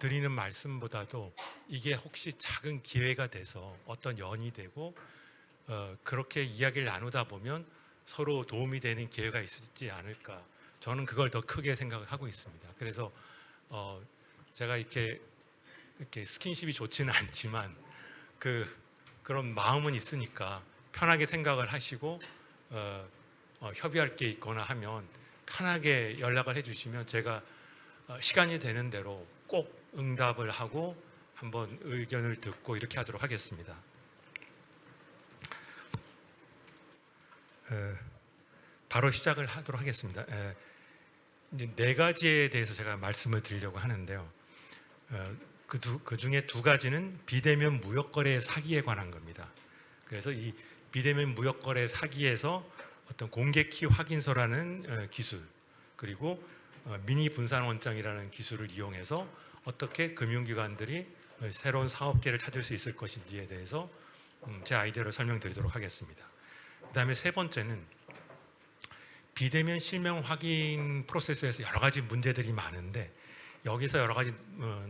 드리는 말씀보다도 이게 혹시 작은 기회가 돼서 어떤 연이 되고 그렇게 이야기를 나누다 보면 서로 도움이 되는 기회가 있지 않을까, 저는 그걸 더 크게 생각을 하고 있습니다. 그래서 제가 이렇게 스킨십이 좋지는 않지만 그런 마음은 있으니까 편하게 생각을 하시고 협의할 게 있거나 하면 편하게 연락을 해주시면 제가 시간이 되는 대로 꼭 응답을 하고 한번 의견을 듣고 이렇게 하도록 하겠습니다. 바로 시작을 하도록 하겠습니다. 이제 네 가지에 대해서 제가 말씀을 드리려고 하는데요. 그 중에 두 가지는 비대면 무역거래 사기에 관한 겁니다. 그래서 이 비대면 무역거래 사기에서 어떤 공개키 확인서라는 기술, 그리고 미니 분산 원장이라는 기술을 이용해서 어떻게 금융기관들이 새로운 사업계를 찾을 수 있을 것인지에 대해서 제 아이디어를 설명드리도록 하겠습니다. 그 다음에 세 번째는 비대면 실명 확인 프로세스에서 여러 가지 문제들이 많은데 여기서 여러 가지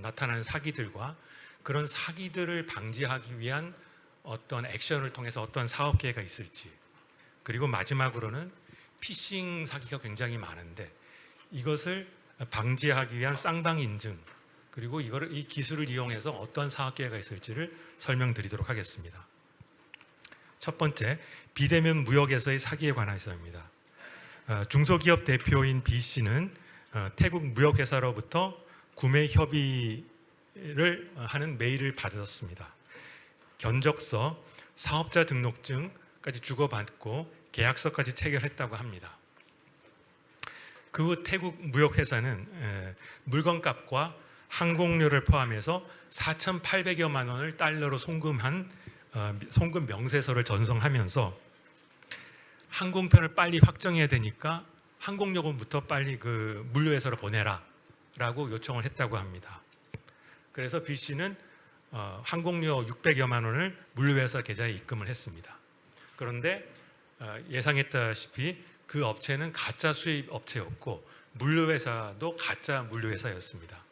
나타나는 사기들과 그런 사기들을 방지하기 위한 어떤 액션을 통해서 어떤 사업 계획가 있을지, 그리고 마지막으로는 피싱 사기가 굉장히 많은데 이것을 방지하기 위한 쌍방 인증, 그리고 이 기술을 이용해서 어떤 사업 계획가 있을지를 설명드리도록 하겠습니다. 첫 번째, 비대면 무역에서의 사기에 관해서입니다. 중소기업 대표인 B 씨는 태국 무역회사로부터 구매 협의를 하는 메일을 받았습니다. 견적서, 사업자 등록증까지 주고받고 계약서까지 체결했다고 합니다. 그 후 태국 무역회사는 물건값과 항공료를 포함해서 4,800여만 원을 달러로 송금한 송금 명세서를 전송하면서 항공편을 빨리 확정해야 되니까 항공요금부터 빨리 그 물류회사로 보내라 라고 요청을 했다고 합니다. 그래서 B 씨는 항공료 600여만 원을 물류회사 계좌에 입금을 했습니다. 그런데 예상했다시피 그 업체는 가짜 수입 업체였고 물류회사도 가짜 물류회사였습니다.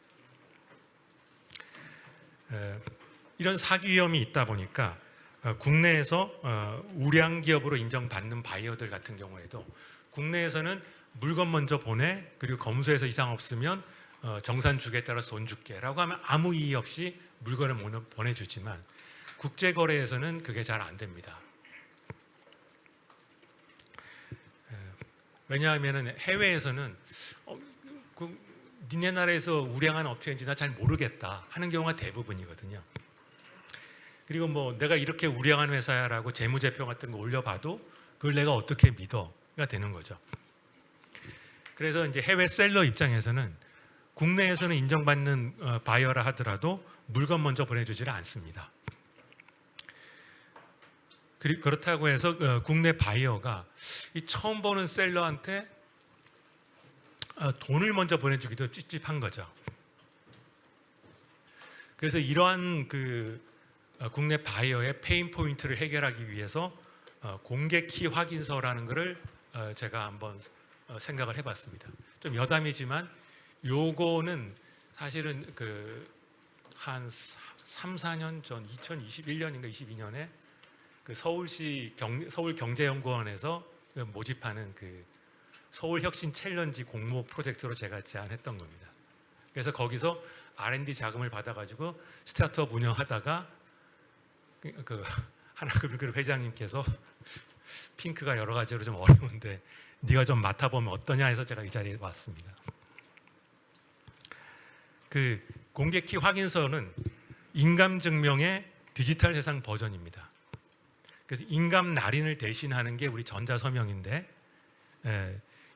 이런 사기 위험이 있다 보니까 국내에서 우량 기업으로 인정받는 바이어들 같은 경우에도 국내에서는 물건 먼저 보내, 그리고 검수해서 이상 없으면 정산 주기에 따라서 돈 줄게 라고 하면 아무 이의 없이 물건을 보내주지만 국제거래에서는 그게 잘 안 됩니다. 왜냐하면 해외에서는 니네 나라에서 우량한 업체인지 나 잘 모르겠다 하는 경우가 대부분이거든요. 그리고 뭐 내가 이렇게 우량한 회사야라고 재무제표 같은 거 올려봐도 그걸 내가 어떻게 믿어가 되는 거죠. 그래서 이제 해외 셀러 입장에서는 국내에서는 인정받는 바이어라 하더라도 물건 먼저 보내주지를 않습니다. 그렇다고 해서 국내 바이어가 이 처음 보는 셀러한테 돈을 먼저 보내주기도 찝찝한 거죠. 그래서 이러한 국내 바이어의 페인 포인트를 해결하기 위해서 공개키 확인서라는 것을 제가 한번 생각을 해봤습니다. 좀 여담이지만 요거는 사실은 한 3, 4년 전 2021년인가 22년에 서울경제연구원에서 모집하는 서울혁신 챌린지 공모 프로젝트로 제가 제안했던 겁니다. 그래서 거기서 R&D 자금을 받아가지고 스타트업 운영하다가 하나금융그룹 회장님께서 핑크가 여러 가지로 좀 어려운데 네가 좀 맡아보면 어떠냐 해서 제가 이 자리에 왔습니다. 공개키 확인서는 인감증명의 디지털 세상 버전입니다. 그래서 인감 날인을 대신하는 게 우리 전자서명인데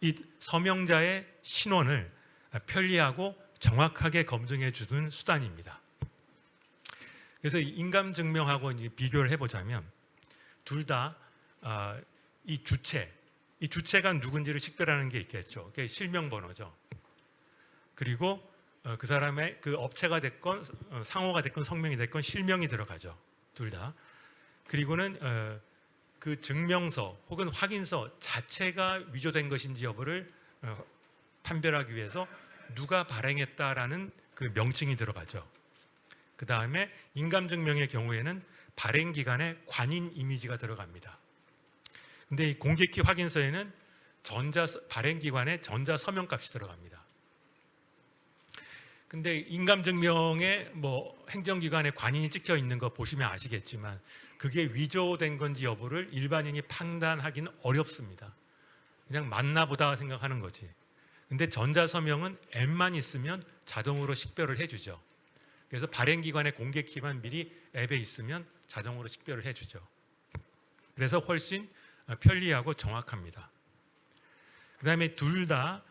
이 서명자의 신원을 편리하고 정확하게 검증해 주는 수단입니다. 그래서 인감증명하고 이제 비교를 해보자면 둘 다 이 주체가 누군지를 식별하는 게 있겠죠. 그게 실명번호죠. 그리고 그 사람의 그 업체가 됐건 상호가 됐건 성명이 됐건 실명이 들어가죠. 둘 다. 그리고는 그 증명서 혹은 확인서 자체가 위조된 것인지 여부를 판별하기 위해서 누가 발행했다라는 그 명칭이 들어가죠. 그 다음에 인감증명의 경우에는 발행기관의 관인 이미지가 들어갑니다. 근데 이 공개키 확인서에는 발행기관의 전자서명값이 들어갑니다. 근데 인감증명에 뭐 행정기관의 관인이 찍혀 있는 거 보시면 아시겠지만 그게 위조된 건지 여부를 일반인이 판단하기는 어렵습니다. 그냥 맞나 보다 생각하는 거지. 근데 전자서명은 앱만 있으면 자동으로 식별을 해주죠. 그래서 발행기관의 공개키만 미리 앱에 있으면 자동으로 식별을 해주죠. 그래서 훨씬 편리하고 정확합니다. 그 다음에 둘 다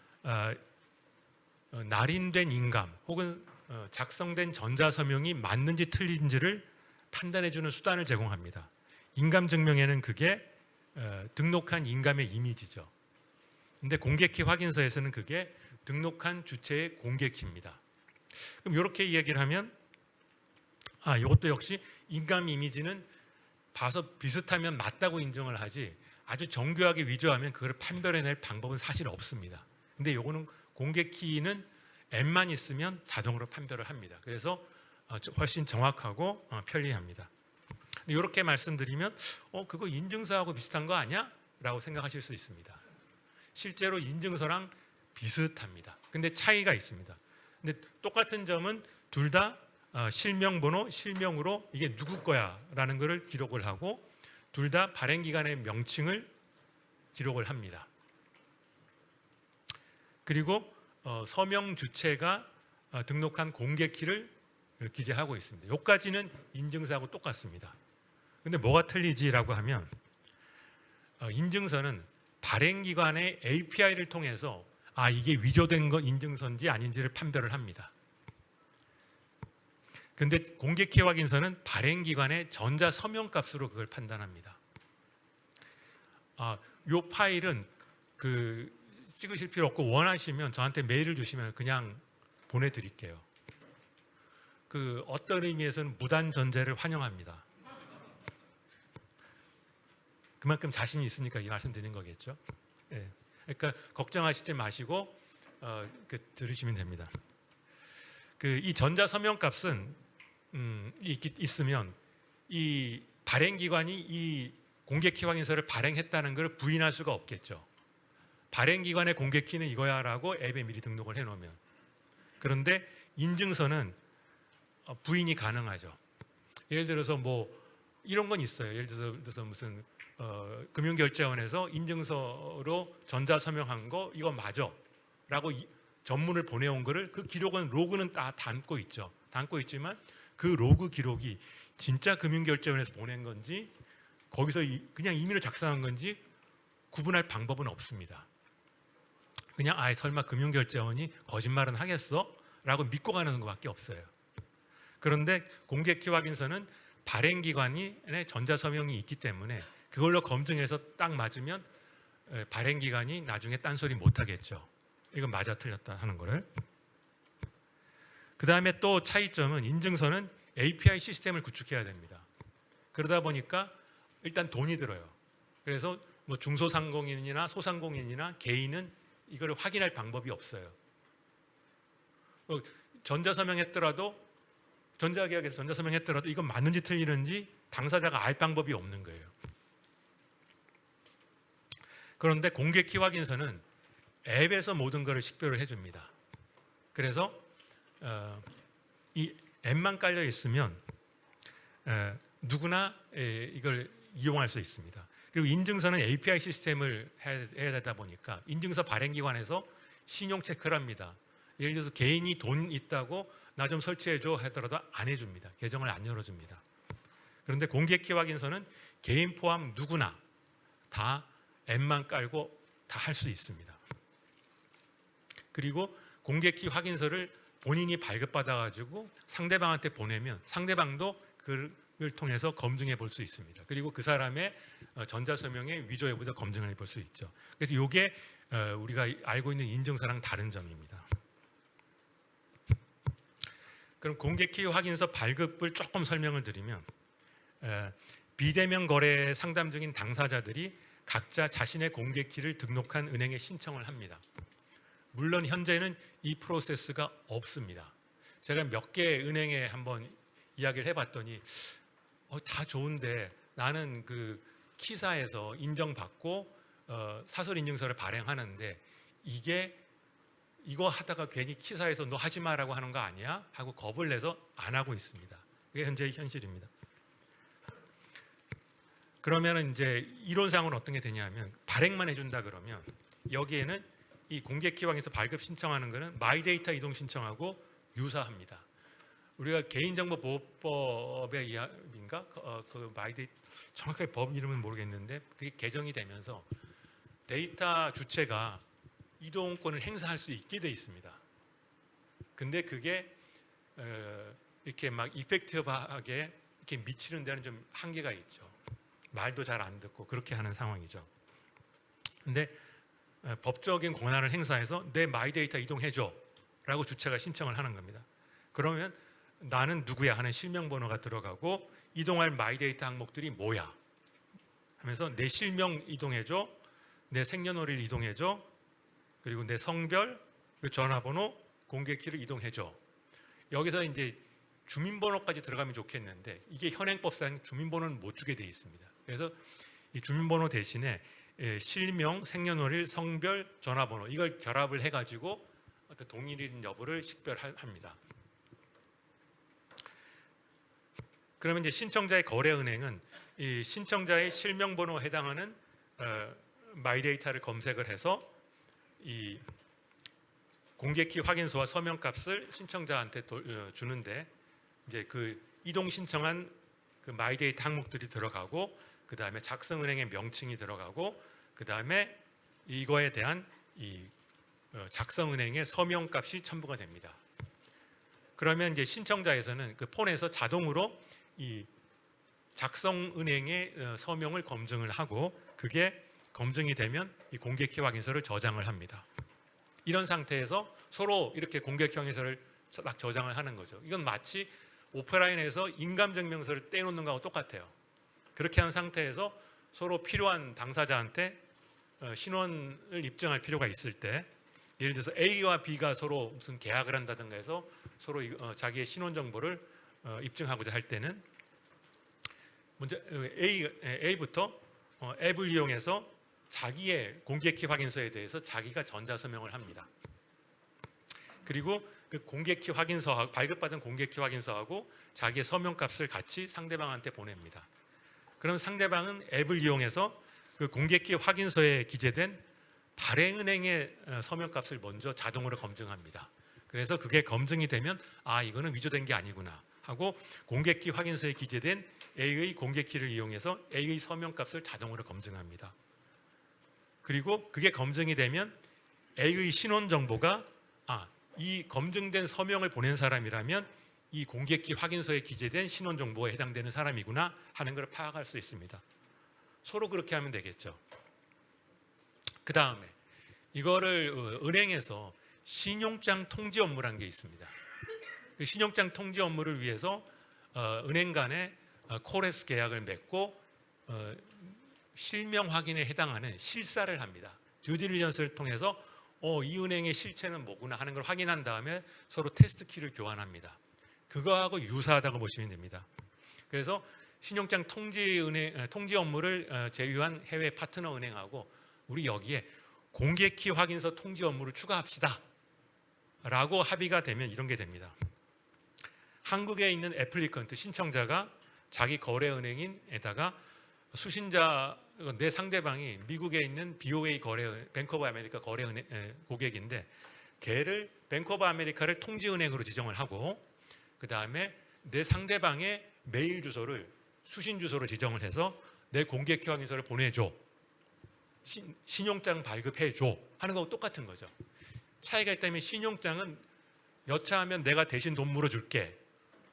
날인된 인감 혹은 작성된 전자서명이 맞는지 틀린지를 판단해주는 수단을 제공합니다. 인감증명에는 그게 등록한 인감의 이미지죠. 근데 공개키 확인서에서는 그게 등록한 주체의 공개키입니다. 그럼 이렇게 이야기를 하면 이것도 역시 인감 이미지는 봐서 비슷하면 맞다고 인정을 하지 아주 정교하게 위조하면 그걸 판별해낼 방법은 사실 없습니다. 근데 이거는 공개키는 앱만 있으면 자동으로 판별을 합니다. 그래서 훨씬 정확하고 편리합니다. 이렇게 말씀드리면 그거 인증서하고 비슷한 거 아니야? 라고 생각하실 수 있습니다. 실제로 인증서랑 비슷합니다. 근데 차이가 있습니다. 근데 똑같은 점은 둘 다 실명번호, 실명으로 이게 누구 거야 라는 것을 기록을 하고 둘 다 발행기관의 명칭을 기록을 합니다. 그리고 서명 주체가 등록한 공개키를 기재하고 있습니다. 여기까지는 인증서하고 똑같습니다. 근데 뭐가 틀리지라고 하면 인증서는 발행기관의 API를 통해서 이게 위조된 건 인증서인지 아닌지를 판별을 합니다. 근데 공개키 확인서는 발행기관의 전자서명값으로 그걸 판단합니다. 이 파일은 찍으실 필요 없고 원하시면 저한테 메일을 주시면 그냥 보내드릴게요. 어떤 의미에서는 무단 전제를 환영합니다. 그만큼 자신이 있으니까 이 말씀 드린 거겠죠. 예. 그러니까 걱정하시지 마시고 들으시면 됩니다. 이 전자서명값은 있으면 이 발행기관이 이 공개키 확인서를 발행했다는 걸 부인할 수가 없겠죠. 발행기관의 공개키는 이거야라고 앱에 미리 등록을 해놓으면. 그런데 인증서는 부인이 가능하죠. 예를 들어서 뭐 이런 건 있어요. 예를 들어서 무슨 금융결제원에서 인증서로 전자서명한 거 이거 맞아 라고 전문을 보내온 거를 그 기록은 로그는 다 담고 있죠. 담고 있지만 그 로그 기록이 진짜 금융결제원에서 보낸 건지 거기서 그냥 임의로 작성한 건지 구분할 방법은 없습니다. 그냥 설마 금융결제원이 거짓말은 하겠어? 라고 믿고 가는 것밖에 없어요. 그런데 공개키 확인서는 발행기관의 전자서명이 있기 때문에 그걸로 검증해서 딱 맞으면 발행기관이 나중에 딴소리 못하겠죠. 이건 맞아 틀렸다 하는 거를. 그 다음에 또 차이점은 인증서는 API 시스템을 구축해야 됩니다. 그러다 보니까 일단 돈이 들어요. 그래서 뭐 중소상공인이나 소상공인이나 개인은 이걸 확인할 방법이 없어요. 전자서명했더라도 전자계약에서 전자서명했더라도 이건 맞는지 틀리는지 당사자가 알 방법이 없는 거예요. 그런데 공개키 확인서는 앱에서 모든 것을 식별을 해줍니다. 그래서 이 앱만 깔려 있으면 누구나 이걸 이용할 수 있습니다. 그리고 인증서는 API 시스템을 해야 되다 보니까 인증서 발행기관에서 신용 체크를 합니다. 예를 들어서 개인이 돈 있다고 나 좀 설치해줘 하더라도 안 해줍니다. 계정을 안 열어줍니다. 그런데 공개키 확인서는 개인 포함 누구나 다 앱만 깔고 다 할 수 있습니다. 그리고 공개키 확인서를 본인이 발급받아가지고 상대방한테 보내면 상대방도 그걸 통해서 검증해 볼 수 있습니다. 그리고 그 사람의 전자서명의 위조 여부도 검증해 볼 수 있죠. 그래서 이게 우리가 알고 있는 인증서랑 다른 점입니다. 그럼 공개키 확인서 발급을 조금 설명을 드리면 비대면 거래 상담 중인 당사자들이 각자 자신의 공개키를 등록한 은행에 신청을 합니다. 물론 현재는 이 프로세스가 없습니다. 제가 몇 개 은행에 한번 이야기를 해봤더니 다 좋은데 나는 그 키사에서 인정받고 사설 인증서를 발행하는데 이거 하다가 괜히 키사에서 너 하지 마라고 하는 거 아니야? 하고 겁을 내서 안 하고 있습니다. 그게 현재 현실입니다. 그러면 이제 이론상으로 어떤 게 되냐면 발행만 해준다 그러면 여기에는 이 공개키왕에서 발급 신청하는 거는 마이데이터 이동 신청하고 유사합니다. 우리가 개인정보보호법의 이야기인가? 그 마이데이터 정확하게 법 이름은 모르겠는데 그게 개정이 되면서 데이터 주체가 이동권을 행사할 수 있게 돼 있습니다. 근데 그게 이렇게 막 이펙티브하게 이렇게 미치는 데는 좀 한계가 있죠. 말도 잘 안 듣고 그렇게 하는 상황이죠. 근데 법적인 권한을 행사해서 내 마이데이터 이동해줘 라고 주체가 신청을 하는 겁니다. 그러면 나는 누구야 하는 실명번호가 들어가고 이동할 마이데이터 항목들이 뭐야 하면서 내 실명 이동해줘, 내 생년월일 이동해줘, 그리고 내 성별, 전화번호, 공개키를 이동해줘. 여기서 이제 주민번호까지 들어가면 좋겠는데 이게 현행법상 주민번호는 못 주게 돼 있습니다. 그래서 이 주민번호 대신에 실명, 생년월일, 성별, 전화번호 이걸 결합을 해가지고 어떤 동일인 여부를 식별합니다. 그러면 이제 신청자의 거래은행은 이 신청자의 실명번호에 해당하는 마이데이터를 검색을 해서 이 공개키 확인서와 서명값을 신청자한테 주는데 이제 그 이동 신청한 그 마이데이터 항목들이 들어가고 그 다음에 작성은행의 명칭이 들어가고 그 다음에 이거에 대한 이 작성은행의 서명값이 첨부가 됩니다. 그러면 이제 신청자에서는 그 폰에서 자동으로 이 작성은행의 서명을 검증을 하고 그게 검증이 되면 이 공개키 확인서를 저장을 합니다. 이런 상태에서 서로 이렇게 공개키 확인서를 막 저장을 하는 거죠. 이건 마치 오프라인에서 인감증명서를 떼놓는 거하고 똑같아요. 그렇게 한 상태에서 서로 필요한 당사자한테 신원을 입증할 필요가 있을 때 예를 들어서 A와 B가 서로 무슨 계약을 한다든가 해서 서로 자기의 신원 정보를 입증하고자 할 때는 먼저 A부터 앱을 이용해서 자기의 공개키 확인서에 대해서 자기가 전자서명을 합니다. 그리고 그 공개키 확인서 발급받은 공개키 확인서하고 자기의 서명값을 같이 상대방한테 보냅니다. 그럼 상대방은 앱을 이용해서 그 공개키 확인서에 기재된 발행은행의 서명값을 먼저 자동으로 검증합니다. 그래서 그게 검증이 되면 이거는 위조된 게 아니구나 하고 공개키 확인서에 기재된 A의 공개키를 이용해서 A의 서명값을 자동으로 검증합니다. 그리고 그게 검증이 되면 A의 신원 정보가 이 검증된 서명을 보낸 사람이라면 이 공개키 확인서에 기재된 신원 정보에 해당되는 사람이구나 하는 걸 파악할 수 있습니다. 서로 그렇게 하면 되겠죠. 그 다음에 이거를 은행에서 신용장 통지 업무라는 게 있습니다. 그 신용장 통지 업무를 위해서 은행 간에 코레스 계약을 맺고 실명 확인에 해당하는 실사를 합니다. 듀딜리전스를 통해서 이 은행의 실체는 뭐구나 하는 걸 확인한 다음에 서로 테스트 키를 교환합니다. 그거하고 유사하다고 보시면 됩니다. 그래서 신용장 통지 업무를 제휴한 해외 파트너 은행하고 우리 여기에 공개키 확인서 통지 업무를 추가합시다 라고 합의가 되면 이런 게 됩니다. 한국에 있는 애플리컨트 신청자가 자기 거래은행인에다가 수신자 내 상대방이 미국에 있는 BOA 뱅크 오브 아메리카 거래은행 고객인데 걔를 뱅크 오브 아메리카를 통지은행으로 지정을 하고 그 다음에 내 상대방의 메일 주소를 수신 주소로 지정을 해서 내 공개키 확인서를 보내줘, 신용장 발급해줘 하는 거하고 똑같은 거죠. 차이가 있다면 신용장은 여차하면 내가 대신 돈 물어줄게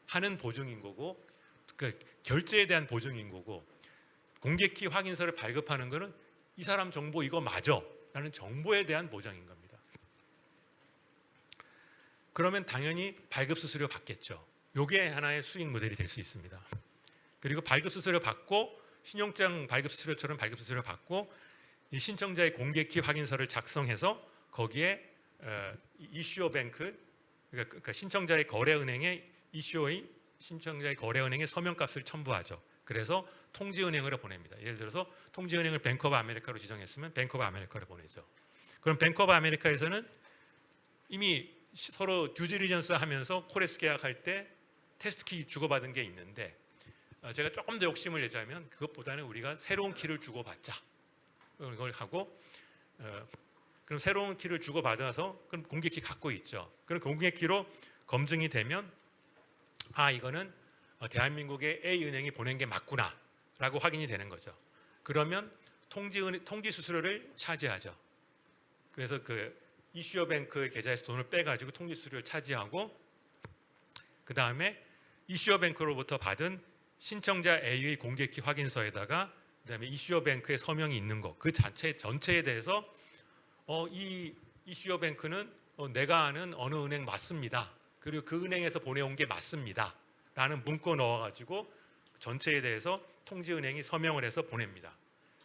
하는 보증인 거고 그 결제에 대한 보증인 거고 공개키 확인서를 발급하는 거는 이 사람 정보 이거 맞아 라는 정보에 대한 보장인 겁니다. 그러면 당연히 발급 수수료 받겠죠. 이게 하나의 수익 모델이 될 수 있습니다. 그리고 발급 수수료 받고 신용장 발급 수수료처럼 발급 수수료 받고 이 신청자의 공개키 확인서를 작성해서 거기에 이슈어 뱅크 그러니까 신청자의 거래은행에 이슈어인 신청자의 거래은행의 서명값을 첨부하죠. 그래서 통지은행으로 보냅니다. 예를 들어서 통지은행을 뱅크 오브 아메리카로 지정했으면 뱅크 오브 아메리카로 보내죠. 그럼 뱅크 오브 아메리카에서는 이미 서로 듀디리전스 하면서 코레스 계약할 때 테스트키 주고받은 게 있는데, 제가 조금 더 욕심을 내자면 그것보다는 우리가 새로운 키를 주고받자. 그걸 하고 그럼 새로운 키를 주고받아서 그럼 공개키 갖고 있죠. 그럼 공개키로 검증이 되면 이거는 대한민국의 A은행이 보낸 게 맞구나 라고 확인이 되는 거죠. 그러면 통지 수수료를 차지하죠. 그래서 그 이슈어뱅크 계좌에서 돈을 빼가지고 통지 수수료를 차지하고, 그 다음에 이슈어뱅크로부터 받은 신청자 A의 공개키 확인서에다가 그다음에 이슈어뱅크의 서명이 있는 거, 그 전체에 대해서 이 이슈어뱅크는 내가 아는 어느 은행 맞습니다. 그리고 그 은행에서 보내온 게 맞습니다. 라는 문구 넣어가지고 전체에 대해서 통지은행이 서명을 해서 보냅니다.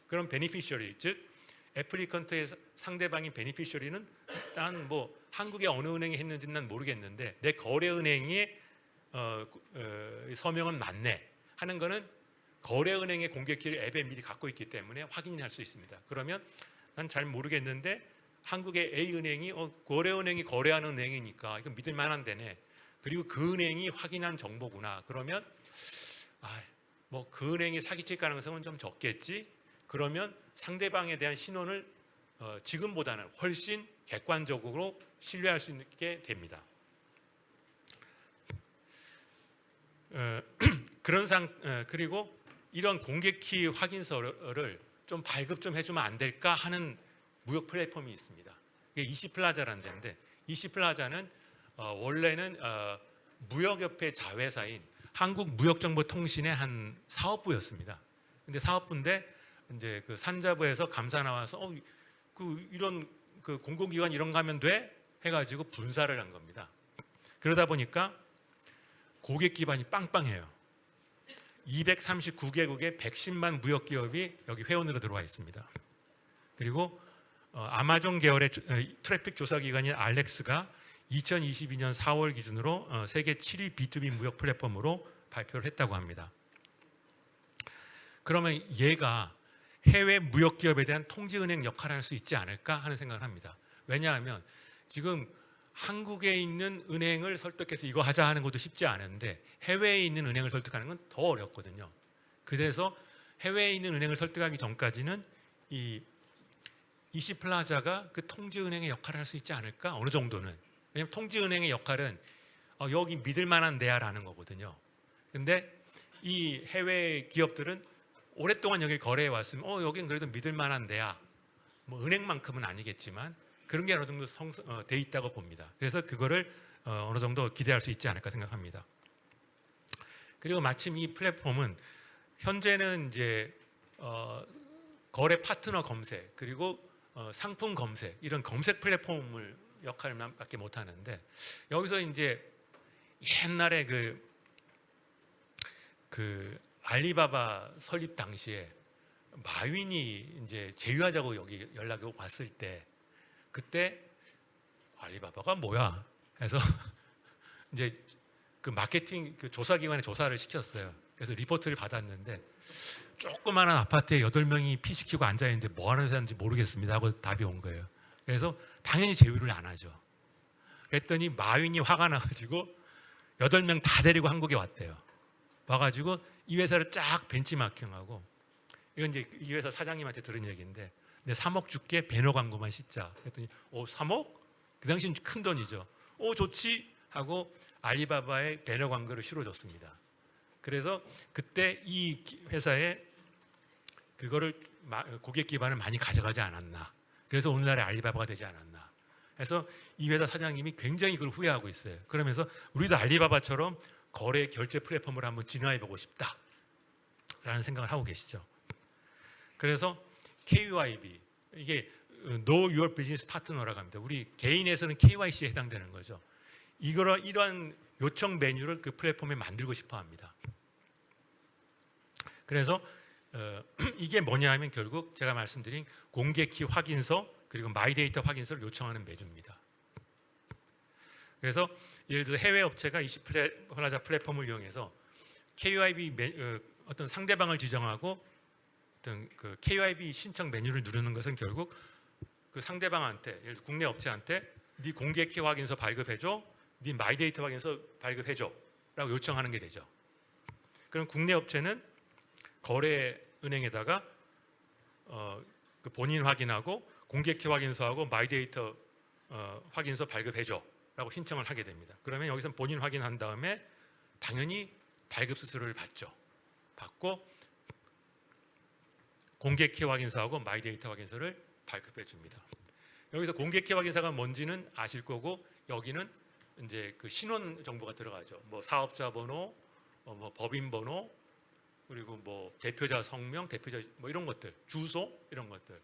그럼 베니피셔리, 즉 애플리컨트의 상대방인 베니피셔리는 일단 뭐 한국의 어느 은행이 했는지는 난 모르겠는데 내 거래은행이 서명은 맞네 하는 거는 거래은행의 공개키를 앱에 미리 갖고 있기 때문에 확인할 수 있습니다. 그러면 난 잘 모르겠는데 한국의 A은행이 거래은행이 거래하는 은행이니까 이건 믿을 만한 데네. 그리고 그 은행이 확인한 정보구나. 그러면 뭐 그 은행이 사기칠 가능성은 좀 적겠지. 그러면 상대방에 대한 신원을 지금보다는 훨씬 객관적으로 신뢰할 수 있게 됩니다. 그리고 이런 공개키 확인서를 좀 발급 좀 해주면 안 될까 하는 무역 플랫폼이 있습니다. 이게 이시플라자라는 데인데, 이시플라자는 원래는 무역협회 자회사인 한국무역정보통신의 한 사업부였습니다. 근데 사업부인데 이제 그 산자부에서 감사 나와서 이런 그 공공기관 이런 거 하면 돼? 해가지고 분사를 한 겁니다. 그러다 보니까 고객 기반이 빵빵해요. 239개국의 110만 무역기업이 여기 회원으로 들어와 있습니다. 그리고 아마존 계열의 트래픽 조사기관인 알렉스가 2022년 4월 기준으로 세계 7위 B2B 무역 플랫폼으로 발표를 했다고 합니다. 그러면 얘가 해외 무역기업에 대한 통지은행 역할을 할 수 있지 않을까 하는 생각을 합니다. 왜냐하면 지금 한국에 있는 은행을 설득해서 이거 하자 하는 것도 쉽지 않은데 해외에 있는 은행을 설득하는 건 더 어렵거든요. 그래서 해외에 있는 은행을 설득하기 전까지는 이 이시플라자가 그 통지은행의 역할을 할 수 있지 않을까? 어느 정도는. 왜냐하면 통지은행의 역할은 여기 믿을 만한 데야라는 거거든요. 근데 이 해외 기업들은 오랫동안 여기 거래해 왔으면 여긴 그래도 믿을 만한 데야. 뭐 은행만큼은 아니겠지만 그런 게 어느 정도 돼 있다고 봅니다. 그래서 그거를 어느 정도 기대할 수 있지 않을까 생각합니다. 그리고 마침 이 플랫폼은 현재는 이제 거래 파트너 검색 그리고 상품 검색 이런 검색 플랫폼을 역할밖에 못 하는데, 여기서 이제 옛날에 그 알리바바 설립 당시에 마윈이 이제 제휴하자고 여기 연락이 왔을 때 그때 알리바바가 뭐야 해서 이제 그 마케팅 그 조사기관에 조사를 시켰어요. 그래서 리포트를 받았는데 조그마한 아파트에 8명이 피 시키고 앉아있는데 뭐 하는 회사인지 모르겠습니다 하고 답이 온 거예요. 그래서 당연히 제휴를 안 하죠. 그랬더니 마윈이 화가 나가지고 8명 다 데리고 한국에 왔대요. 와가지고 이 회사를 쫙 벤치마킹하고, 이건 이제 이 회사 사장님한테 들은 얘기인데, 내 3억 줄게, 배너 광고만 싣자. 그랬더니 3억? 그 당시엔 큰 돈이죠. 좋지 하고 알리바바의 배너 광고를 실어줬습니다. 그래서 그때 이 회사에 그거를 고객 기반을 많이 가져가지 않았나. 그래서 오늘날의 알리바바가 되지 않았나. 그래서 이 회사 사장님이 굉장히 그걸 후회하고 있어요. 그러면서 우리도 알리바바처럼 거래 결제 플랫폼을 한번 진화해보고 싶다라는 생각을 하고 계시죠. 그래서 KYB, 이게 Know Your Business Partner라고 합니다. 우리 개인에서는 KYC에 해당되는 거죠. 이러한 요청 메뉴를 그 플랫폼에 만들고 싶어 합니다. 그래서 이게 뭐냐 하면 결국 제가 말씀드린 공개키 확인서 그리고 마이데이터 확인서를 요청하는 메뉴입니다. 그래서 예를 들어 해외 업체가 20플라자 플랫폼을 이용해서 KYB 어떤 상대방을 지정하고 어떤 그 KYB 신청 메뉴를 누르는 것은 결국 그 상대방한테, 예를 들어 국내 업체한테 네 공개 키 확인서 발급해줘, 네 마이데이터 확인서 발급해줘라고 요청하는 게 되죠. 그럼 국내 업체는 거래은행에다가 그 본인 확인하고 공개 키 확인서하고 마이데이터 확인서 발급해줘라고 신청을 하게 됩니다. 그러면 여기서 본인 확인한 다음에 당연히 발급 수수료를 받고 공개 키 확인서하고 마이데이터 확인서를 발급해 줍니다. 여기서 공개 키 확인서가 뭔지는 아실 거고, 여기는 이제 그 신원 정보가 들어가죠. 뭐 사업자 번호, 뭐 법인 번호, 그리고 뭐 대표자 성명, 대표자 뭐 이런 것들, 주소 이런 것들,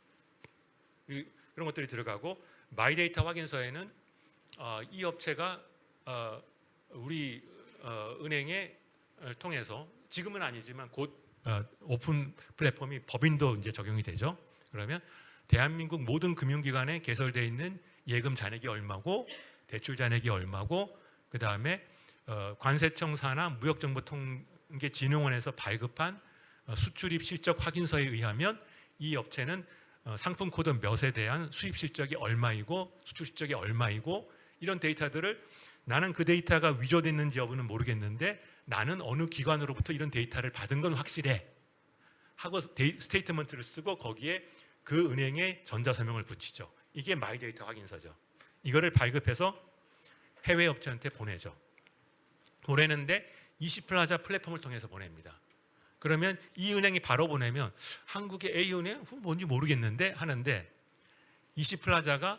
이런 것들이 들어가고, 마이데이터 확인서에는 이 업체가 우리 은행에 통해서, 지금은 아니지만 곧 오픈 플랫폼이 법인도 이제 적용이 되죠. 그러면 대한민국 모든 금융기관에 개설되어 있는 예금 잔액이 얼마고, 대출 잔액이 얼마고, 그 다음에 관세청 산하 무역정보통계진흥원에서 발급한 수출입 실적 확인서에 의하면 이 업체는 상품 코드 몇에 대한 수입 실적이 얼마이고 수출 실적이 얼마이고, 이런 데이터들을 나는 그 데이터가 위조됐는지 여부는 모르겠는데 나는 어느 기관으로부터 이런 데이터를 받은 건 확실해 하고 스테이트먼트를 쓰고 거기에 그 은행의 전자서명을 붙이죠. 이게 마이데이터 확인서죠. 이거를 발급해서 해외 업체한테 보내죠. 보내는데 20플라자 플랫폼을 통해서 보냅니다. 그러면 이 은행이 바로 보내면 한국의 A은행 뭔지 모르겠는데 하는데, 20플라자가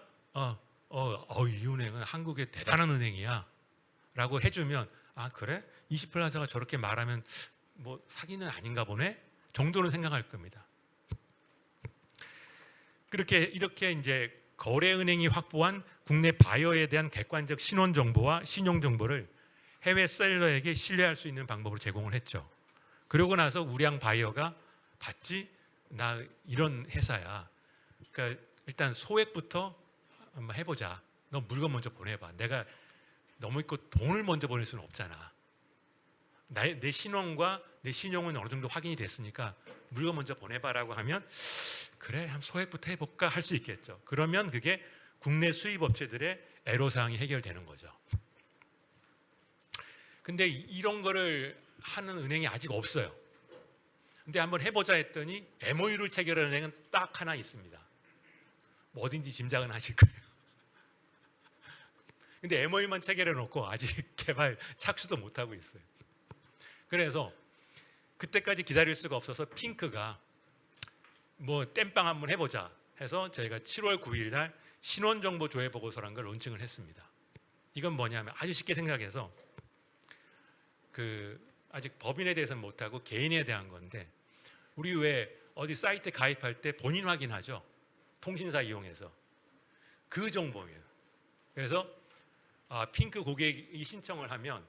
이 은행은 한국의 대단한 은행이야 라고 해주면, 아 그래? 20플라자가 저렇게 말하면 뭐 사기는 아닌가 보네 정도는 생각할 겁니다. 이렇게 이제 거래은행이 확보한 국내 바이어에 대한 객관적 신원 정보와 신용 정보를 해외 셀러에게 신뢰할 수 있는 방법으로 제공을 했죠. 그러고 나서 우량 바이어가 봤지, 나 이런 회사야. 그러니까 일단 소액부터 한번 해보자. 너 물건 먼저 보내봐. 내가 너무 있고 돈을 먼저 보낼 수는 없잖아. 내 신원과 내 신용은 어느 정도 확인이 됐으니까 물건 먼저 보내봐라고 하면, 그래 한번 소액부터 해볼까 할 수 있겠죠. 그러면 그게 국내 수입 업체들의 애로사항이 해결되는 거죠. 근데 이런 거를 하는 은행이 아직 없어요. 근데 한번 해보자 했더니 MOU를 체결하는 은행은 딱 하나 있습니다. 뭐 어딘지 짐작은 하실 거예요. 근데 MOU만 체결해 놓고 아직 개발 착수도 못하고 있어요. 그래서 그때까지 기다릴 수가 없어서 핑크가 뭐 땜빵 한번 해보자 해서 저희가 7월 9일 날 신원정보 조회 보고서라는 걸 론칭을 했습니다. 이건 뭐냐면 아주 쉽게 생각해서 아직 법인에 대해서는 못하고 개인에 대한 건데, 우리 왜 어디 사이트 가입할 때 본인 확인하죠? 통신사 이용해서. 그 정보예요. 그래서 핑크 고객이 신청을 하면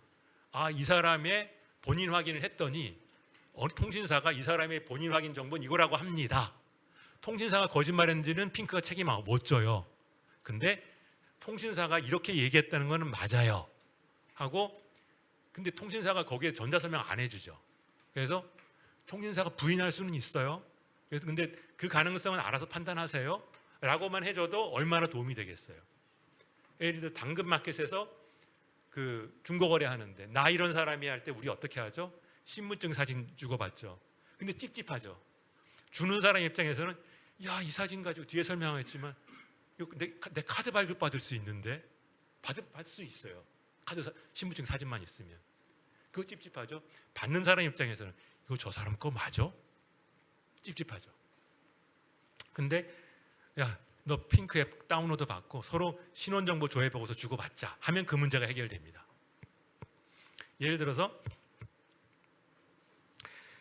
이 사람의 본인 확인을 했더니 통신사가 이 사람의 본인 확인 정보는 이거라고 합니다. 통신사가 거짓말했는지는 핑크가 책임하고 못 져요. 근데 통신사가 이렇게 얘기했다는 거는 맞아요 하고, 근데 통신사가 거기에 전자서명 안 해주죠. 그래서 통신사가 부인할 수는 있어요. 그래서 근데 그 가능성은 알아서 판단하세요 라고만 해줘도 얼마나 도움이 되겠어요. 예를 들어 당근마켓에서 그 중고거래 하는데 나 이런 사람이 할 때 우리 어떻게 하죠? 신분증 사진 주고받죠. 근데 찝찝하죠. 주는 사람 입장에서는 야, 이 사진 가지고 뒤에 설명하겠지만 내 카드 발급 받을 수 있는데 받을 수 있어요. 신분증 사진만 있으면. 그거 찝찝하죠. 받는 사람 입장에서는 이거 저 사람 거 맞아? 찝찝하죠. 근데 야, 너 핑크 앱 다운로드 받고 서로 신원정보 조회 보고서 주고받자 하면 그 문제가 해결됩니다. 예를 들어서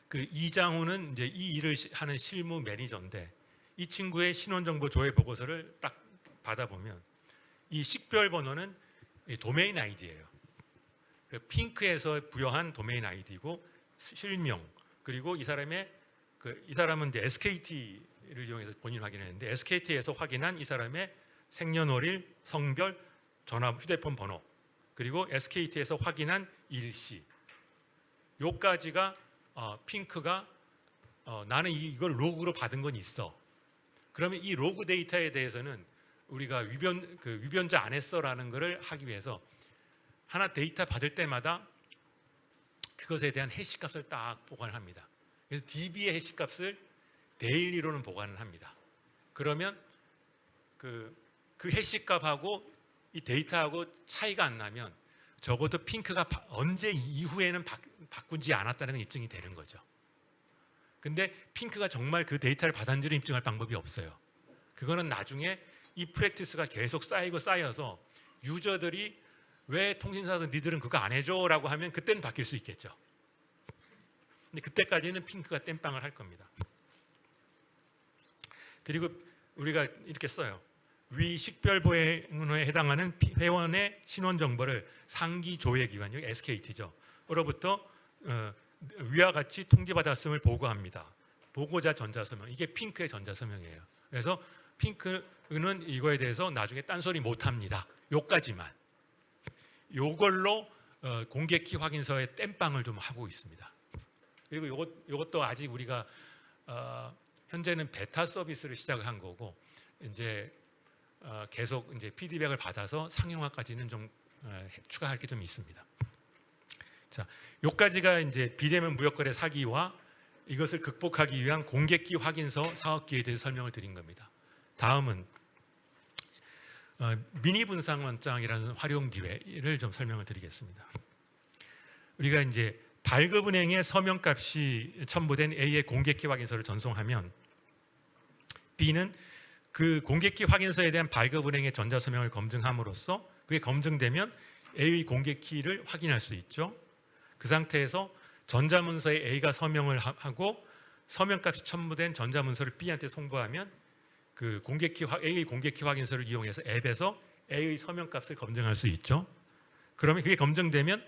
그 이장우는 이제 이 일을 하는 실무 매니저인데, 이 친구의 신원정보 조회 보고서를 딱 받아보면 이 식별 번호는 도메인 아이디예요. 그 핑크에서 부여한 도메인 아이디고 실명, 그리고 이 사람은 이제 SKT를 이용해서 본인 확인했는데 SKT에서 확인한 이 사람의 생년월일, 성별, 전화, 휴대폰 번호, 그리고 SKT에서 확인한 일시, 요까지가 핑크가 나는 이걸 로그로 받은 건 있어. 그러면 이 로그 데이터에 대해서는 우리가 위변자 안 했어라는 것을 하기 위해서 하나 데이터 받을 때마다 그것에 대한 해시값을 딱 보관을 합니다. 그래서 DB의 해시값을 데일리로는 보관을 합니다. 그러면 그 해시값하고 이 데이터하고 차이가 안 나면 적어도 핑크가 언제 이후에는 바꾸지 않았다는 건 입증이 되는 거죠. 근데 핑크가 정말 그 데이터를 받았는지를 입증할 방법이 없어요. 그거는 나중에 이 프랙티스가 계속 쌓이고 쌓여서 유저들이 왜 통신사에서 니들은 그거 안 해줘? 라고 하면 그때는 바뀔 수 있겠죠. 근데 그때까지는 핑크가 땜빵을 할 겁니다. 그리고 우리가 이렇게 써요. 위 식별보행에 해당하는 회원의 신원 정보를 상기 조회 기관, 여기 SKT죠. 으로부터 위와 같이 통지받았음을 보고합니다. 보고자 전자서명, 이게 핑크의 전자서명이에요. 그래서 핑크는 이거에 대해서 나중에 딴소리 못합니다. 요까지만. 요걸로 공개키 확인서에 땜빵을 좀 하고 있습니다. 그리고 요것도 아직 우리가 현재는 베타 서비스를 시작을 한 거고 이제 계속 이제 피드백을 받아서 상용화까지는 좀 추가할 게 좀 있습니다. 자, 요까지가 이제 비대면 무역거래 사기와 이것을 극복하기 위한 공개키 확인서 사업기에 대해서 설명을 드린 겁니다. 다음은 미니 분산 원장이라는 활용 기회를 좀 설명을 드리겠습니다. 우리가 이제 발급은행의 서명값이 첨부된 A의 공개키 확인서를 전송하면 B는 그 공개키 확인서에 대한 발급은행의 전자서명을 검증함으로써 그게 검증되면 A의 공개키를 확인할 수 있죠. 그 상태에서 전자문서에 A가 서명을 하고 서명값이 첨부된 전자문서를 B한테 송부하면 그 A의 공개키 확인서를 이용해서 앱에서 A의 서명값을 검증할 수 있죠. 그러면 그게 검증되면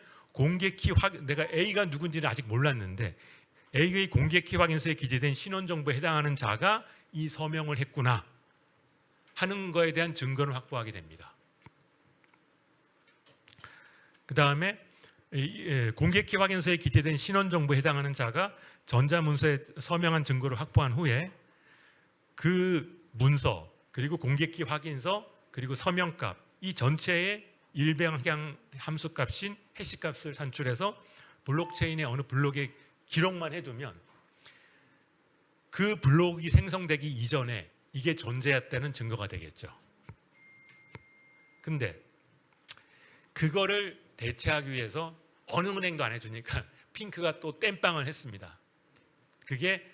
내가 A가 누군지는 아직 몰랐는데 A의 공개키 확인서에 기재된 신원 정보에 해당하는 자가 이 서명을 했구나 하는 거에 대한 증거를 확보하게 됩니다. 그 다음에 공개키 확인서에 기재된 신원 정보에 해당하는 자가 전자문서에 서명한 증거를 확보한 후에 그 문서 그리고 공개키 확인서 그리고 서명값 이 전체의 일병량 함수값인 해시값을 산출해서 블록체인의 어느 블록에 기록만 해두면 그 블록이 생성되기 이전에 이게 존재했다는 증거가 되겠죠. 근데 그거를 대체하기 위해서 어느 은행도 안 해주니까 핑크가 또 땜빵을 했습니다. 그게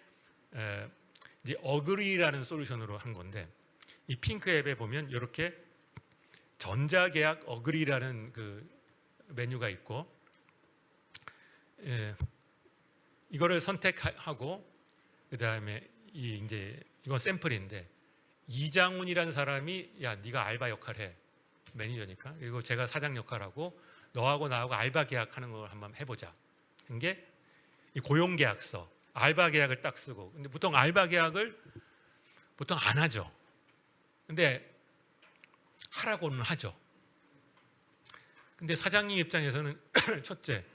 이제 어그리라는 솔루션으로 한 건데 이 핑크 앱에 보면 이렇게 전자계약 어그리라는 그 메뉴가 있고 이거를 선택하고 그 다음에 이건 샘플인데 이장훈이라는 사람이 야 네가 알바 역할해 매니저니까 그리고 제가 사장 역할하고 너하고 나하고 알바 계약하는 걸 한번 해보자. 이게 고용계약서 알바 계약을 딱 쓰고 근데 보통 알바 계약을 보통 안 하죠. 근데 하라고는 하죠. 근데 사장님 입장에서는 첫째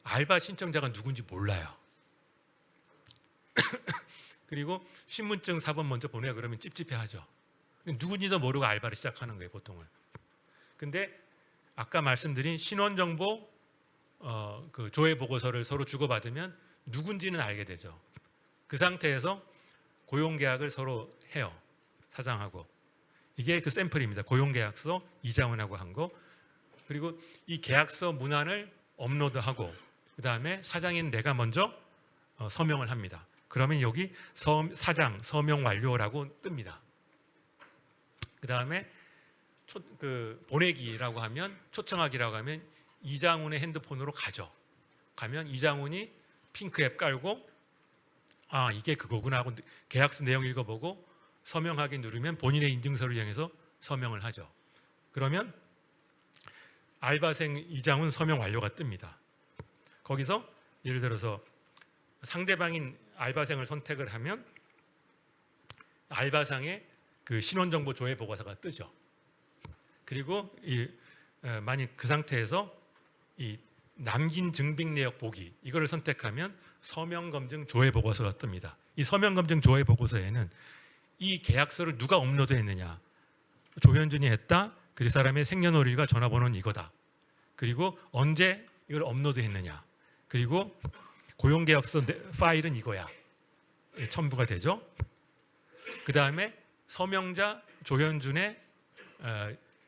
알바 신청자가 누군지 몰라요. 그리고 신분증 사본 먼저 보내요. 그러면 찝찝해하죠. 누군지도 모르고 알바를 시작하는 거예요, 보통은. 근데 아까 말씀드린 신원정보 그 조회 보고서를 서로 주고받으면 누군지는 알게 되죠. 그 상태에서 고용계약을 서로 해요. 사장하고. 이게 그 샘플입니다. 고용계약서 이장훈하고 한 거. 그리고 이 계약서 문안을 업로드하고 그 다음에 사장인 내가 먼저 서명을 합니다. 그러면 여기 사장 서명 완료라고 뜹니다. 그 다음에 보내기라고 하면 초청하기라고 하면 이장훈의 핸드폰으로 가죠. 가면 이장훈이 핑크 앱 깔고 아 이게 그거구나 하고 계약서 내용 읽어보고 서명하기 누르면 본인의 인증서를 이용해서 서명을 하죠. 그러면 알바생 이장훈 서명 완료가 뜹니다. 거기서 예를 들어서 상대방인 알바생을 선택을 하면 알바상에 그 신원정보 조회 보고서가 뜨죠. 그리고 이 만약 그 상태에서 이 남긴 증빙 내역 보기 이거를 선택하면 서명 검증 조회 보고서가 뜹니다. 이 서명 검증 조회 보고서에는 이 계약서를 누가 업로드했느냐, 조현준이 했다. 그 사람의 생년월일과 전화번호는 이거다. 그리고 언제 이걸 업로드했느냐. 그리고 고용계약서 파일은 이거야. 첨부가 되죠. 그 다음에 서명자 조현준의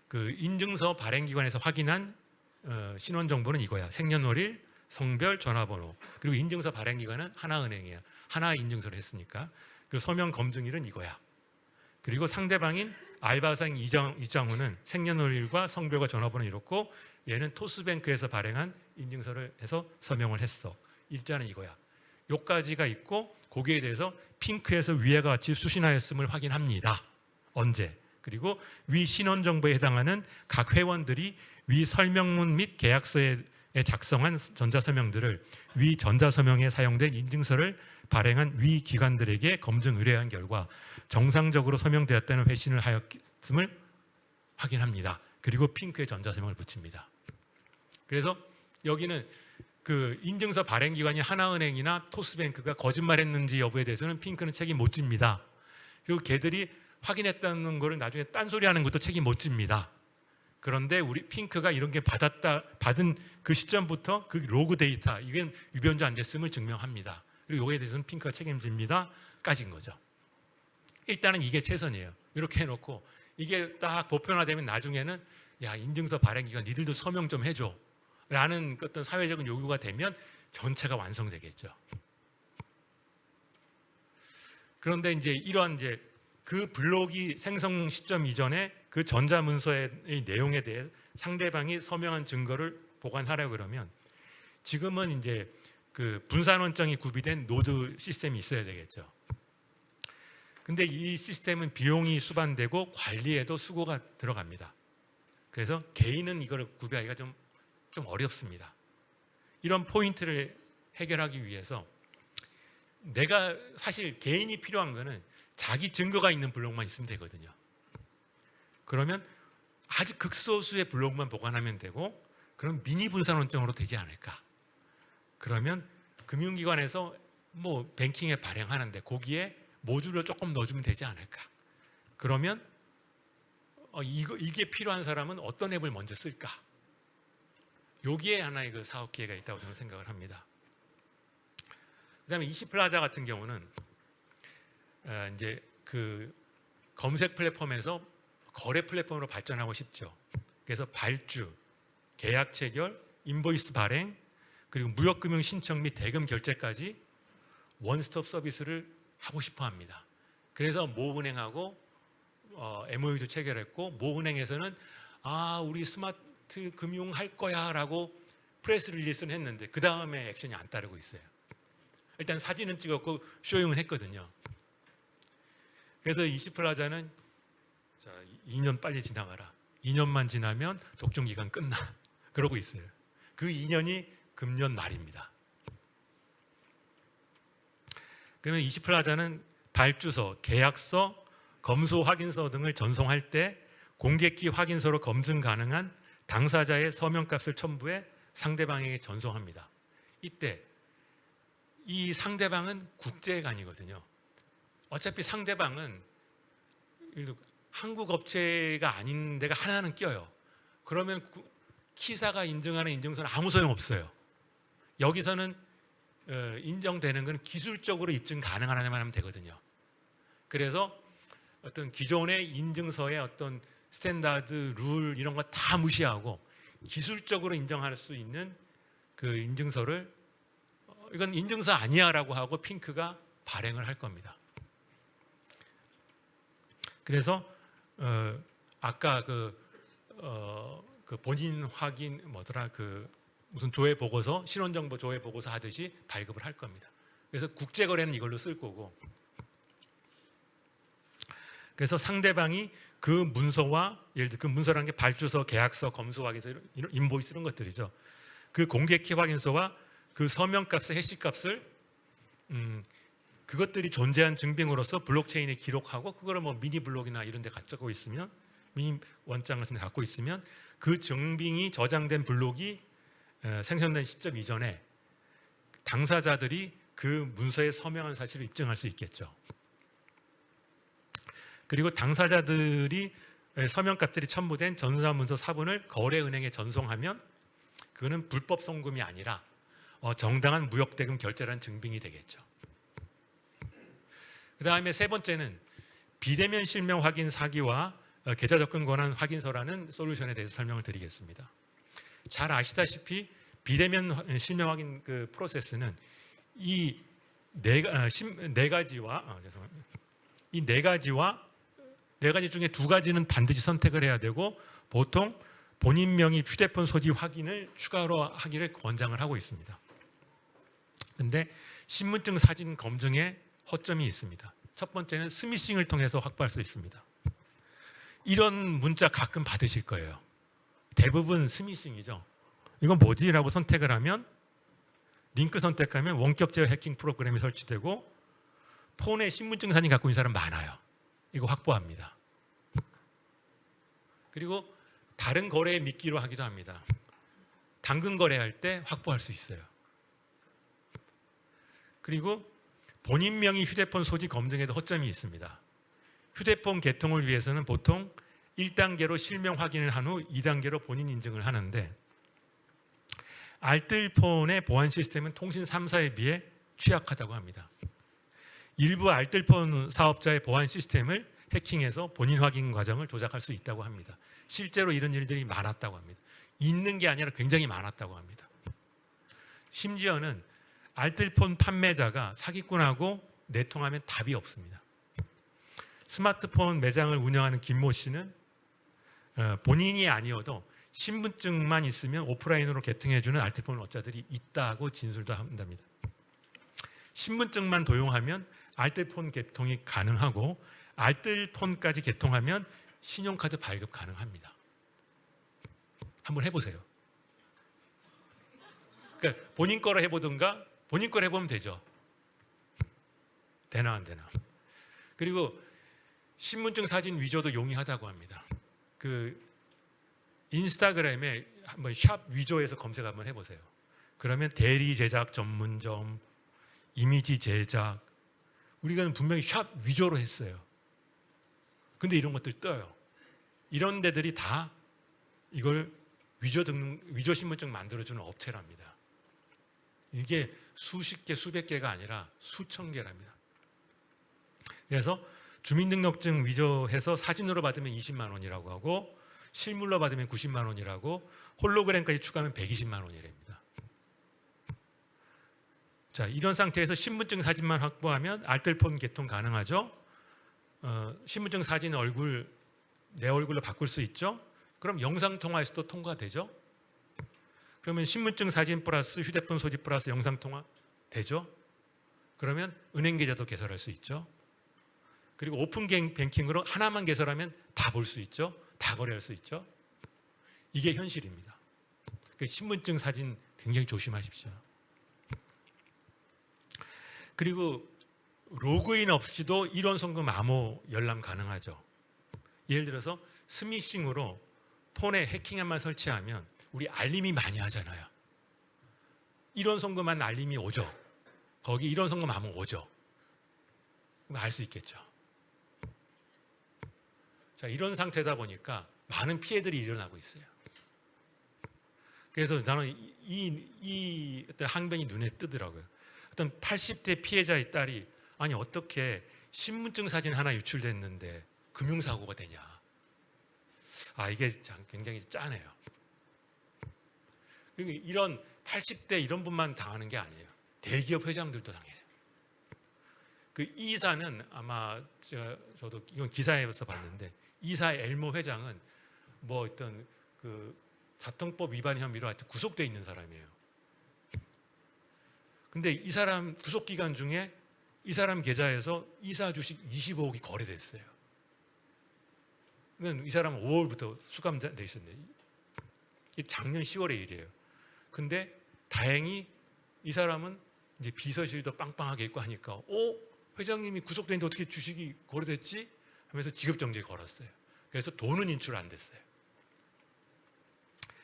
그 인증서 발행기관에서 확인한 신원 정보는 이거야. 생년월일, 성별, 전화번호. 그리고 인증서 발행기관은 하나은행이야. 하나 인증서를 했으니까. 그리고 서명 검증일은 이거야. 그리고 상대방인 알바생 이장우는 생년월일과 성별과 전화번호는 이렇고 얘는 토스뱅크에서 발행한 인증서를 해서 서명을 했어. 일자는 이거야. 요까지가 있고 거기에 대해서 핑크에서 위와 같이 수신하였음을 확인합니다. 언제? 그리고 위 신원 정보에 해당하는 각 회원들이 위 설명문 및 계약서에 작성한 전자서명들을 위 전자서명에 사용된 인증서를 발행한 위 기관들에게 검증 의뢰한 결과 정상적으로 서명되었다는 회신을 하였음을 확인합니다. 그리고 핑크에 전자서명을 붙입니다. 그래서 여기는 그 인증서 발행 기관이 하나은행이나 토스뱅크가 거짓말했는지 여부에 대해서는 핑크는 책임 못 집니다. 그리고 걔들이 확인했다는 거를 나중에 딴소리하는 것도 책임 못 집니다. 그런데 우리 핑크가 이런 게 받은 그 시점부터 그 로그 데이터 이게 유변조 안 됐음을 증명합니다. 그리고 이거에 대해서는 핑크가 책임집니다. 까진 거죠. 일단은 이게 최선이에요. 이렇게 해놓고 이게 딱 보편화되면 나중에는 야 인증서 발행기관 니들도 서명 좀 해줘 라는 어떤 사회적인 요구가 되면 전체가 완성되겠죠. 그런데 이제 이러한 이제 그 블록이 생성 시점 이전에 그 전자문서의 내용에 대해 상대방이 서명한 증거를 보관하려고 그러면 지금은 이제 그 분산원장이 구비된 노드 시스템이 있어야 되겠죠. 근데 이 시스템은 비용이 수반되고 관리에도 수고가 들어갑니다. 그래서 개인은 이걸 구비하기가 좀 어렵습니다. 이런 포인트를 해결하기 위해서 내가 사실 개인이 필요한 거는 자기 증거가 있는 블록만 있으면 되거든요. 그러면 아주 극소수의 블록만 보관하면 되고 그럼 미니 분산원장으로 되지 않을까. 그러면 금융기관에서 뭐 뱅킹에 발행하는데 거기에 모듈을 조금 넣어주면 되지 않을까. 그러면 이게 필요한 사람은 어떤 앱을 먼저 쓸까. 여기에 하나의 그 사업 기회가 있다고 저는 생각을 합니다. 그다음에 이시플라자 같은 경우는 이제 그 검색 플랫폼에서 거래 플랫폼으로 발전하고 싶죠. 그래서 발주, 계약 체결, 인보이스 발행, 그리고 무역금융 신청 및 대금 결제까지 원스톱 서비스를 하고 싶어 합니다. 그래서 모은행하고 MOU도 체결했고 모은행에서는 우리 스마트 금융 할 거야 라고 프레스 릴리스는 했는데 그 다음에 액션이 안 따르고 있어요. 일단 사진은 찍었고 쇼잉은 했거든요. 그래서 이시플라자는 자, 2년 빨리 지나가라. 2년만 지나면 독점 기간 끝나. 그러고 있어요. 그 2년이 금년 말입니다. 그러면 이시플라자는 발주서, 계약서, 검수 확인서 등을 전송할 때 공개키 확인서로 검증 가능한 당사자의 서명값을 첨부해 상대방에게 전송합니다. 이때 이 상대방은 국제간이거든요. 어차피 상대방은 한국 업체가 아닌 데가 하나는 껴요. 그러면 키사가 인증하는 인증서는 아무 소용 없어요. 여기서는 인정되는 건 기술적으로 입증 가능하냐만 하면 되거든요. 그래서 어떤 기존의 인증서의 어떤 스탠다드, 룰 이런 거 다 무시하고 기술적으로 인정할 수 있는 그 인증서를 이건 인증서 아니야라고 하고 핑크가 발행을 할 겁니다. 그래서 아까 그 본인 확인 무슨 조회 보고서, 신원정보 조회 보고서 하듯이 발급을 할 겁니다. 그래서 국제거래는 이걸로 쓸 거고, 그래서 상대방이 그 문서와 예를 들어 그 문서라는 게 발주서, 계약서, 검수 확인서, 인보이스 이런 것들이죠. 그 공개키 확인서와 그 서명값의 해시값을 그것들이 존재한 증빙으로서 블록체인에 기록하고 그거를 뭐 미니 블록이나 이런 데 가지고 있으면 원장 같은 데 갖고 있으면 그 증빙이 저장된 블록이 생성된 시점 이전에 당사자들이 그 문서에 서명한 사실을 입증할 수 있겠죠. 그리고 당사자들이 서명값들이 첨부된 전산문서 사본을 거래은행에 전송하면 그거는 불법 송금이 아니라 정당한 무역대금 결제라는 증빙이 되겠죠. 그 다음에 세 번째는 비대면 실명 확인 사기와 계좌 접근 권한 확인서라는 솔루션에 대해서 설명을 드리겠습니다. 잘 아시다시피 비대면 실명 확인 그 프로세스는 이 네 가지와 이 네 가지 중에 두 가지는 반드시 선택을 해야 되고 보통 본인 명의 휴대폰 소지 확인을 추가로 하기를 권장을 하고 있습니다. 그런데 신분증 사진 검증에 허점이 있습니다. 첫 번째는 스미싱을 통해서 확보할 수 있습니다. 이런 문자 가끔 받으실 거예요. 대부분 스미싱이죠. 이건 뭐지? 라고 선택을 하면 링크 선택하면 원격 제어 해킹 프로그램이 설치되고 폰에 신분증 사진 갖고 있는 사람 많아요. 이거 확보합니다. 그리고 다른 거래에 미끼로 하기도 합니다. 당근 거래할 때 확보할 수 있어요. 그리고 본인 명의 휴대폰 소지 검증에도 허점이 있습니다. 휴대폰 개통을 위해서는 보통 1단계로 실명 확인을 한 후 2단계로 본인 인증을 하는데 알뜰폰의 보안 시스템은 통신 3사에 비해 취약하다고 합니다. 일부 알뜰폰 사업자의 보안 시스템을 해킹해서 본인 확인 과정을 조작할 수 있다고 합니다. 실제로 이런 일들이 많았다고 합니다. 있는 게 아니라 굉장히 많았다고 합니다. 심지어는 알뜰폰 판매자가 사기꾼하고 내통하면 답이 없습니다. 스마트폰 매장을 운영하는 김모 씨는 본인이 아니어도 신분증만 있으면 오프라인으로 개통해주는 알뜰폰 업자들이 있다고 진술도 한답니다. 신분증만 도용하면 알뜰폰 개통이 가능하고 알뜰폰까지 개통하면 신용카드 발급 가능합니다. 한번 해보세요. 그러니까 본인 거로 해보든가 본인 거로 해보면 되죠. 되나 안 되나. 그리고 신분증 사진 위조도 용이하다고 합니다. 그 인스타그램에 한번 샵 위조해서 검색 한번 해보세요. 그러면 대리 제작 전문점, 이미지 제작, 우리가 분명히 샵 위조로 했어요. 근데 이런 것들 떠요. 이런 데들이 다 이걸 위조 신분증 만들어주는 업체랍니다. 이게 수십 개, 수백 개가 아니라 수천 개랍니다. 그래서 주민등록증 위조해서 사진으로 받으면 20만 원이라고 하고 실물로 받으면 90만 원이라고 홀로그램까지 추가하면 120만 원이랍니다. 자, 이런 상태에서 신분증 사진만 확보하면 알뜰폰 개통 가능하죠. 신분증 사진 내 얼굴로 바꿀 수 있죠. 그럼 영상통화에서도 통과되죠. 그러면 신분증 사진 플러스 휴대폰 소지 플러스 영상통화 되죠. 그러면 은행 계좌도 개설할 수 있죠. 그리고 오픈 뱅킹으로 하나만 개설하면 다 볼 수 있죠. 다 거래할 수 있죠. 이게 현실입니다. 신분증 사진 굉장히 조심하십시오. 그리고 로그인 없이도 일원 송금 암호 열람 가능하죠. 예를 들어서 스미싱으로 폰에 해킹앱만 설치하면 우리 알림이 많이 하잖아요. 일원 송금한 알림이 오죠. 거기 일원 송금 암호 오죠. 알 수 있겠죠. 자, 이런 상태다 보니까 많은 피해들이 일어나고 있어요. 그래서 나는 이 어떤 항변이 눈에 뜨더라고요. 어떤 80대 피해자의 딸이 아니 어떻게 신분증 사진 하나 유출됐는데 금융사고가 되냐. 이게 굉장히 짠해요. 그리고 이런 80대 이런 분만 당하는 게 아니에요. 대기업 회장들도 당해요. 그 이사는 아마 저도 이건 기사에서 봤는데 이사의 엘모 회장은 뭐 어떤 그 자통법 위반 혐의로 하여튼 구속돼 있는 사람이에요. 근데 이 사람 구속 기간 중에 이 사람 계좌에서 이사 주식 25억이 거래됐어요. 이 사람은 5월부터 수감돼 있었는데 이게 작년 10월의 일이에요. 근데 다행히 이 사람은 이제 비서실도 빵빵하게 있고 하니까 회장님이 구속됐는데 어떻게 주식이 거래됐지? 하면서 지급정지 걸었어요. 그래서 돈은 인출 안 됐어요.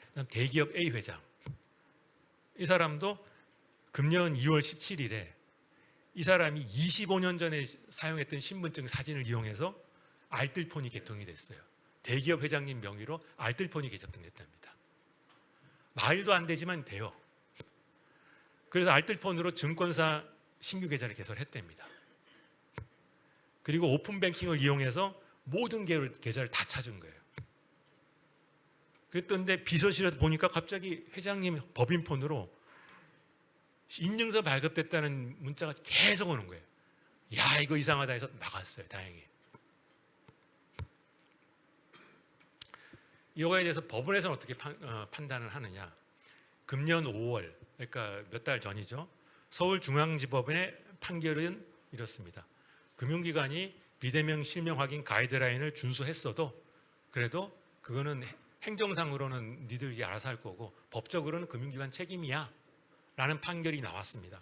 그다음 대기업 A 회장. 이 사람도 금년 2월 17일에 이 사람이 25년 전에 사용했던 신분증 사진을 이용해서 알뜰폰이 개통이 됐어요. 대기업 회장님 명의로 알뜰폰이 개통됐답니다. 말도 안 되지만 돼요. 그래서 알뜰폰으로 증권사 신규 계좌를 개설했답니다. 그리고 오픈뱅킹을 이용해서 모든 계좌를 다 찾은 거예요. 그랬던데 비서실에서 보니까 갑자기 회장님 법인폰으로 인증서 발급됐다는 문자가 계속 오는 거예요. 야, 이거 이상하다 해서 막았어요. 다행히. 이거에 대해서 법원에서는 어떻게 판단을 하느냐. 금년 5월, 그러니까 몇 달 전이죠. 서울중앙지법의 판결은 이렇습니다. 금융기관이 비대면 실명 확인 가이드라인을 준수했어도 그래도 그거는 행정상으로는 니들이 알아서 할 거고 법적으로는 금융기관 책임이야 라는 판결이 나왔습니다.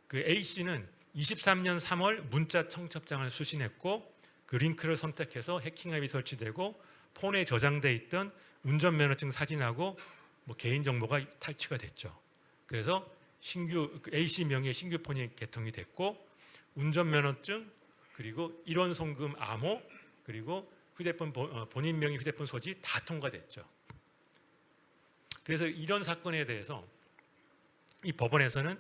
그 A씨는 23년 3월 문자 청첩장을 수신했고 그 링크를 선택해서 해킹앱이 설치되고 폰에 저장돼 있던 운전면허증 사진하고 개인정보가 탈취가 됐죠. 그래서 A씨 명의의 신규 폰이 개통이 됐고 운전면허증 그리고 일원송금 암호 그리고 휴대폰 본인 명의 휴대폰 소지 다 통과됐죠. 그래서 이런 사건에 대해서 이 법원에서는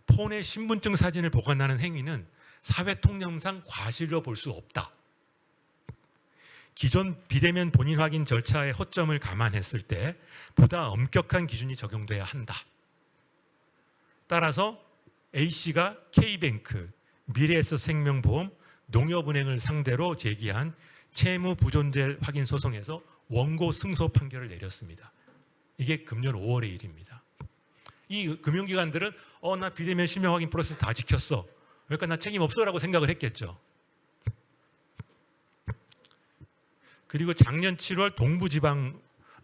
폰에 신분증 사진을 보관하는 행위는 사회통념상 과실로 볼 수 없다. 기존 비대면 본인 확인 절차의 허점을 감안했을 때 보다 엄격한 기준이 적용돼야 한다. 따라서 A씨가 K뱅크, 미래에셋생명보험, 농협은행을 상대로 제기한 채무 부존재 확인 소송에서 원고 승소 판결을 내렸습니다. 이게 금년 5월의 일입니다. 이 금융기관들은 나 비대면 실명 확인 프로세스 다 지켰어. 그러니까 나 책임 없어라고 생각을 했겠죠. 그리고 작년 7월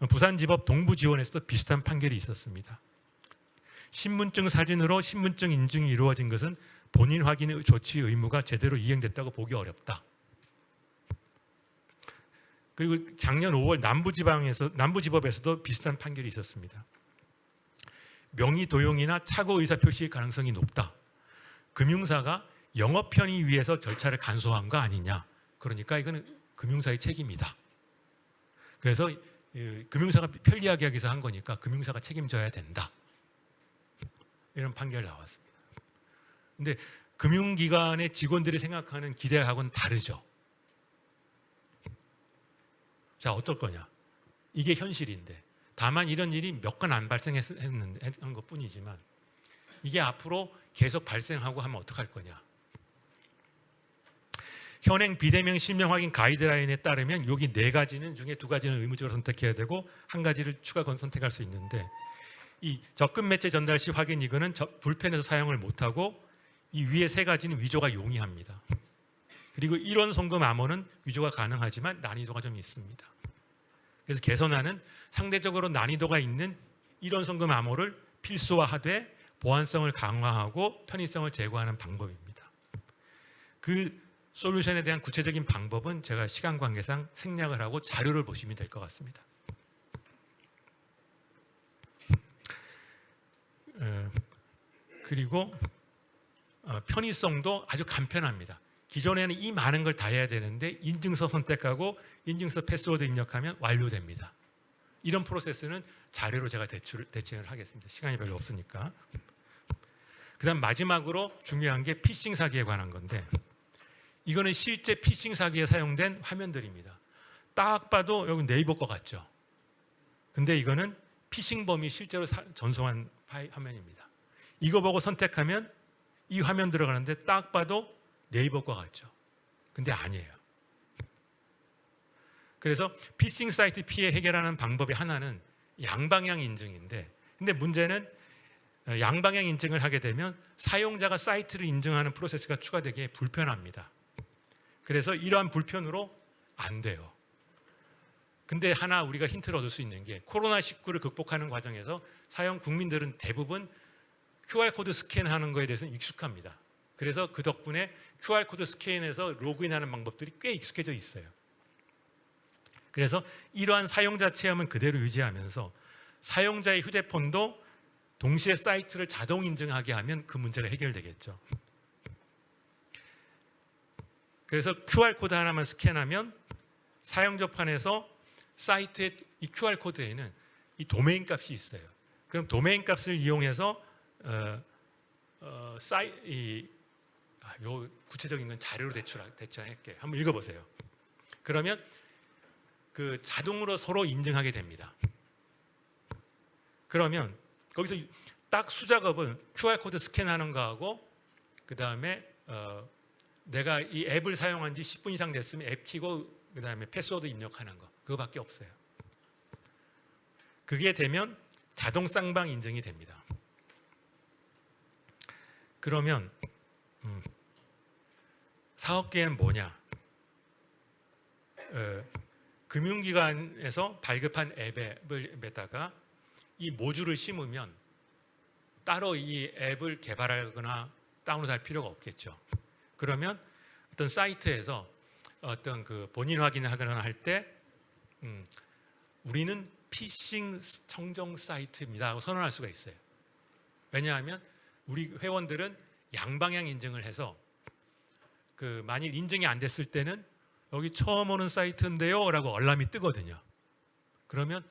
부산지법 동부지원에서도 비슷한 판결이 있었습니다. 신분증 사진으로 신분증 인증이 이루어진 것은 본인 확인 조치 의무가 제대로 이행됐다고 보기 어렵다. 그리고 작년 5월 남부지법에서도 비슷한 판결이 있었습니다. 명의 도용이나 착오 의사 표시의 가능성이 높다. 금융사가 영업 편의 위해서 절차를 간소화한 거 아니냐. 그러니까 이거는 금융사의 책임이다. 그래서 금융사가 편리하게 하기 위해서 한 거니까 금융사가 책임져야 된다. 이런 판결이 나왔습니다. 근데 금융기관의 직원들이 생각하는 기대하고는 다르죠. 자, 어떨 거냐? 이게 현실인데 다만 이런 일이 몇 건 안 발생했는 것뿐이지만 이게 앞으로 계속 발생하고 하면 어떡할 거냐? 현행 비대면 실명 확인 가이드라인에 따르면 여기 4가지는 중에 2가지는 의무적으로 선택해야 되고 1가지를 추가 선택할 수 있는데 이 접근 매체 전달 시 확인 이거는 불편해서 사용을 못하고 이 위에 3가지는 위조가 용이합니다. 그리고 일원 송금 암호는 위조가 가능하지만 난이도가 좀 있습니다. 그래서 개선안은 상대적으로 난이도가 있는 일원 송금 암호를 필수화하되 보안성을 강화하고 편의성을 제고하는 방법입니다. 그 솔루션에 대한 구체적인 방법은 제가 시간 관계상 생략을 하고 자료를 보시면 될 것 같습니다. 그리고 편의성도 아주 간편합니다. 기존에는 이 많은 걸 다 해야 되는데 인증서 선택하고 인증서 패스워드 입력하면 완료됩니다. 이런 프로세스는 자료로 제가 대체를 하겠습니다. 시간이 별로 없으니까. 그다음 마지막으로 중요한 게 피싱 사기에 관한 건데 이거는 실제 피싱 사기에 사용된 화면들입니다. 딱 봐도 여기 네이버 거 같죠? 근데 이거는 피싱범이 실제로 전송한 화면입니다. 이거 보고 선택하면 이 화면 들어가는데 딱 봐도 네이버 거 같죠? 근데 아니에요. 그래서 피싱 사이트 피해 해결하는 방법의 하나는 양방향 인증인데 근데 문제는 양방향 인증을 하게 되면 사용자가 사이트를 인증하는 프로세스가 추가되기에 불편합니다. 그래서 이러한 불편으로 안 돼요. 근데 하나 우리가 힌트를 얻을 수 있는 게 코로나19를 극복하는 과정에서 국민들은 대부분 QR코드 스캔하는 거에 대해서는 익숙합니다. 그래서 그 덕분에 QR코드 스캔해서 로그인하는 방법들이 꽤 익숙해져 있어요. 그래서 이러한 사용자 체험은 그대로 유지하면서 사용자의 휴대폰도 동시에 사이트를 자동 인증하게 하면 그 문제가 해결되겠죠. 그래서 QR코드 하나만 스캔하면 사용자판에서 사이트의 이 QR코드에는 이 도메인 값이 있어요. 그럼 도메인 값을 이용해서 요 구체적인 건 자료로 대처할게요. 한번 읽어보세요. 그러면 그 자동으로 서로 인증하게 됩니다. 그러면 거기서 딱 수작업은 QR코드 스캔하는 거하고 그 다음에 내가 이 앱을 사용한 지 10분 이상 됐으면 앱 키고 그 다음에 패스워드 입력하는 거 그거밖에 없어요. 그게 되면 자동 쌍방 인증이 됩니다. 그러면 사업계획은 뭐냐? 금융기관에서 발급한 앱에다가 이 모듈을 심으면 따로 이 앱을 개발하거나 다운로드할 필요가 없겠죠. 그러면 어떤 사이트에서 어떤 그 본인 확인을 하거나 할 때 우리는 피싱 청정 사이트입니다 하고 선언할 수가 있어요. 왜냐하면 우리 회원들은 양방향 인증을 해서 그 만일 인증이 안 됐을 때는 여기 처음 오는 사이트인데요 라고 알람이 뜨거든요. 그러면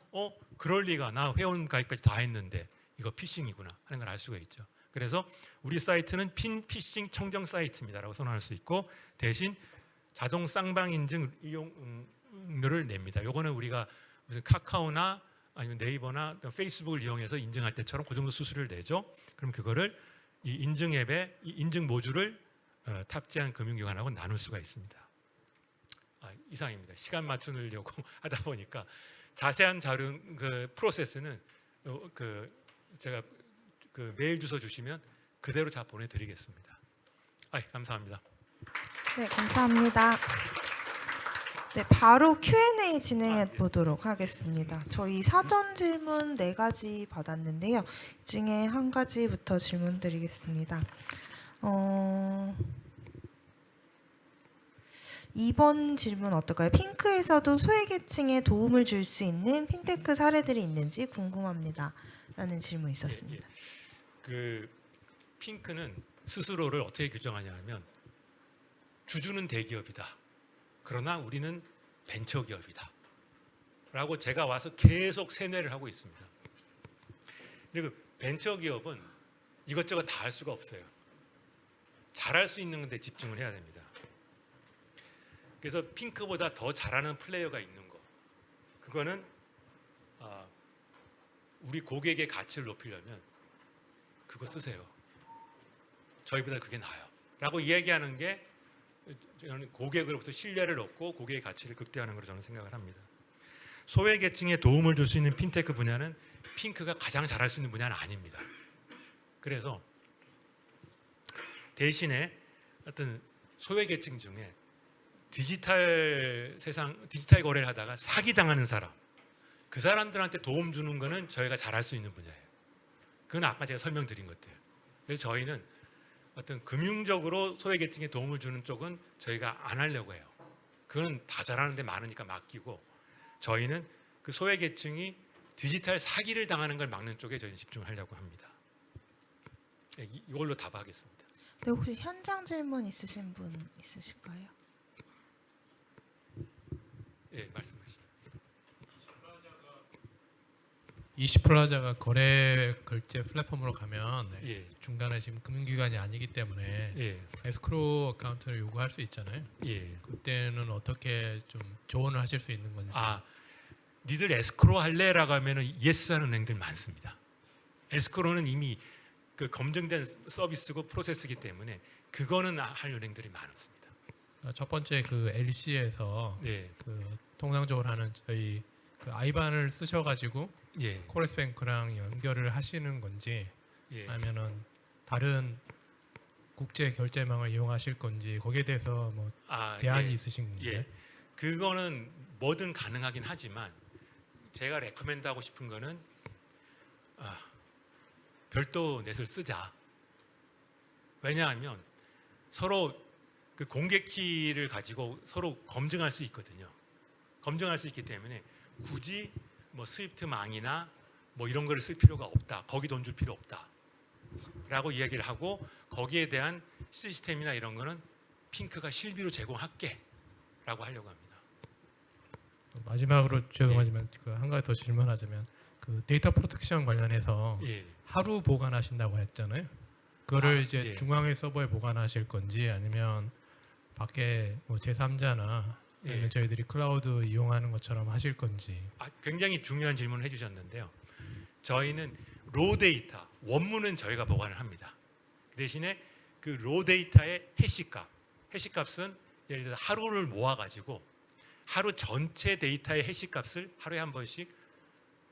그럴 리가, 나 회원 가입까지 다 했는데 이거 피싱이구나 하는 걸 알 수가 있죠. 그래서 우리 사이트는 피싱 청정 사이트입니다 라고 선언할 수 있고, 대신 자동 쌍방 인증 이용료를 냅니다. 요거는 우리가 무슨 카카오나 아니면 네이버나 페이스북을 이용해서 인증할 때처럼 그 정도 수수료를 내죠. 그럼 그거를 이 인증 앱에 이 인증 모듈을 탑재한 금융기관하고 나눌 수가 있습니다. 이상입니다. 시간 맞추려고 하다 보니까 자세한 자료 그 프로세스는 제가 그 메일 주소 주시면 그대로 다 보내드리겠습니다. 감사합니다. 네, 감사합니다. 네, 바로 Q&A 진행해 보도록 하겠습니다. 저희 사전 질문 4가지 받았는데요. 이 중에 한 가지부터 질문 드리겠습니다. 2번 질문 어떨까요? 핑크에서도 소외계층에 도움을 줄 수 있는 핀테크 사례들이 있는지 궁금합니다. 라는 질문이 있었습니다. 그 핑크는 스스로를 어떻게 규정하냐면 주주는 대기업이다. 그러나 우리는 벤처기업이다. 라고 제가 와서 계속 세뇌를 하고 있습니다. 그리고 벤처기업은 이것저것 다 할 수가 없어요. 잘할 수 있는 데 집중을 해야 됩니다. 그래서 핑크보다 더 잘하는 플레이어가 있는 거, 그거는 우리 고객의 가치를 높이려면 그거 쓰세요. 저희보다 그게 나아요. 라고 이야기하는 게 저는 고객으로부터 신뢰를 얻고 고객의 가치를 극대화하는 것으로 저는 생각을 합니다. 소외계층에 도움을 줄 수 있는 핀테크 분야는 핑크가 가장 잘할 수 있는 분야는 아닙니다. 그래서 대신에 어떤 소외계층 중에 디지털 거래를 하다가 사기당하는 사람, 그 사람들한테 도움 주는 거는 저희가 잘할 수 있는 분야예요. 그건 아까 제가 설명드린 것들. 그래서 저희는 어떤 금융적으로 소외계층에 도움을 주는 쪽은 저희가 안 하려고 해요. 그건 다 잘하는데 많으니까 맡기고, 저희는 그 소외계층이 디지털 사기를 당하는 걸 막는 쪽에 저희는 집중하려고 합니다. 이걸로 답하겠습니다. 네, 혹시 현장 질문 있으신 분 있으실까요? 예, 말씀하시죠. 이시플라자가 거래 결제 플랫폼으로 가면 예. 중간에 지금 금융기관이 아니기 때문에 예. 에스크로 어카운트를 요구할 수 있잖아요. 예. 그때는 어떻게 좀 조언을 하실 수 있는 건지. 니들 에스크로 할래라고 하면은 예스 하는 은행들 많습니다. 에스크로는 이미 그 검증된 서비스고 프로세스이기 때문에 그거는 할 은행들이 많습니다. 첫 번째 그 LC에서 예. 그 통상적으로 하는 저희 그 아이반을 쓰셔가지고 예. 코레스뱅크랑 연결을 하시는 건지, 예. 아니면은 다른 국제 결제망을 이용하실 건지, 거기에 대해서 뭐 대안이 예. 있으신 건가요? 예. 그거는 뭐든 가능하긴 하지만 제가 레코멘드 하고 싶은 거는 별도 넷을 쓰자. 왜냐하면 서로 그 공개 키를 가지고 서로 검증할 수 있거든요. 검증할 수 있기 때문에 굳이 뭐 스위프트망이나 뭐 이런 거를 쓸 필요가 없다. 거기 돈 줄 필요 없다. 라고 이야기를 하고 거기에 대한 시스템이나 이런 거는 핑크가 실비로 제공할게 라고 하려고 합니다. 마지막으로 죄송하지만 그 한 가지 더 질문하자면 그 데이터 프로텍션 관련해서 예. 하루 보관하신다고 했잖아요. 그거를 이제 예. 중앙의 서버에 보관하실 건지 아니면 밖에 뭐 제3자나 아니면 예. 저희들이 클라우드 이용하는 것처럼 하실 건지. 굉장히 중요한 질문을 해주셨는데요. 저희는 로 데이터, 원문은 저희가 보관을 합니다. 대신에 그 로 데이터의 해시값은 예를 들어 하루를 모아가지고 하루 전체 데이터의 해시값을 하루에 한 번씩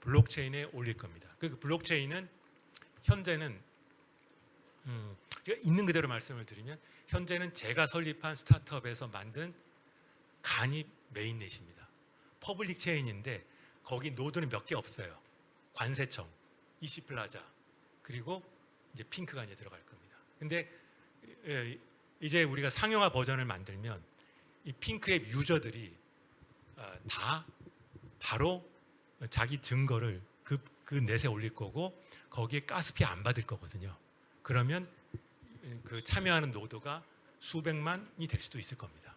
블록체인에 올릴 겁니다. 그 블록체인은 현재는 제가 있는 그대로 말씀을 드리면 현재는 제가 설립한 스타트업에서 만든 간이 메인넷입니다. 퍼블릭 체인인데 거기 노드는 몇 개 없어요. 관세청, 이시플라자 그리고 이제 핑크가 이제 들어갈 겁니다. 근데 이제 우리가 상용화 버전을 만들면 이 핑크앱 유저들이 다 바로 자기 증거를 그 넷에 올릴 거고 거기에 가스피 안 받을 거거든요. 그러면 그 참여하는 노드가 수백만이 될 수도 있을 겁니다.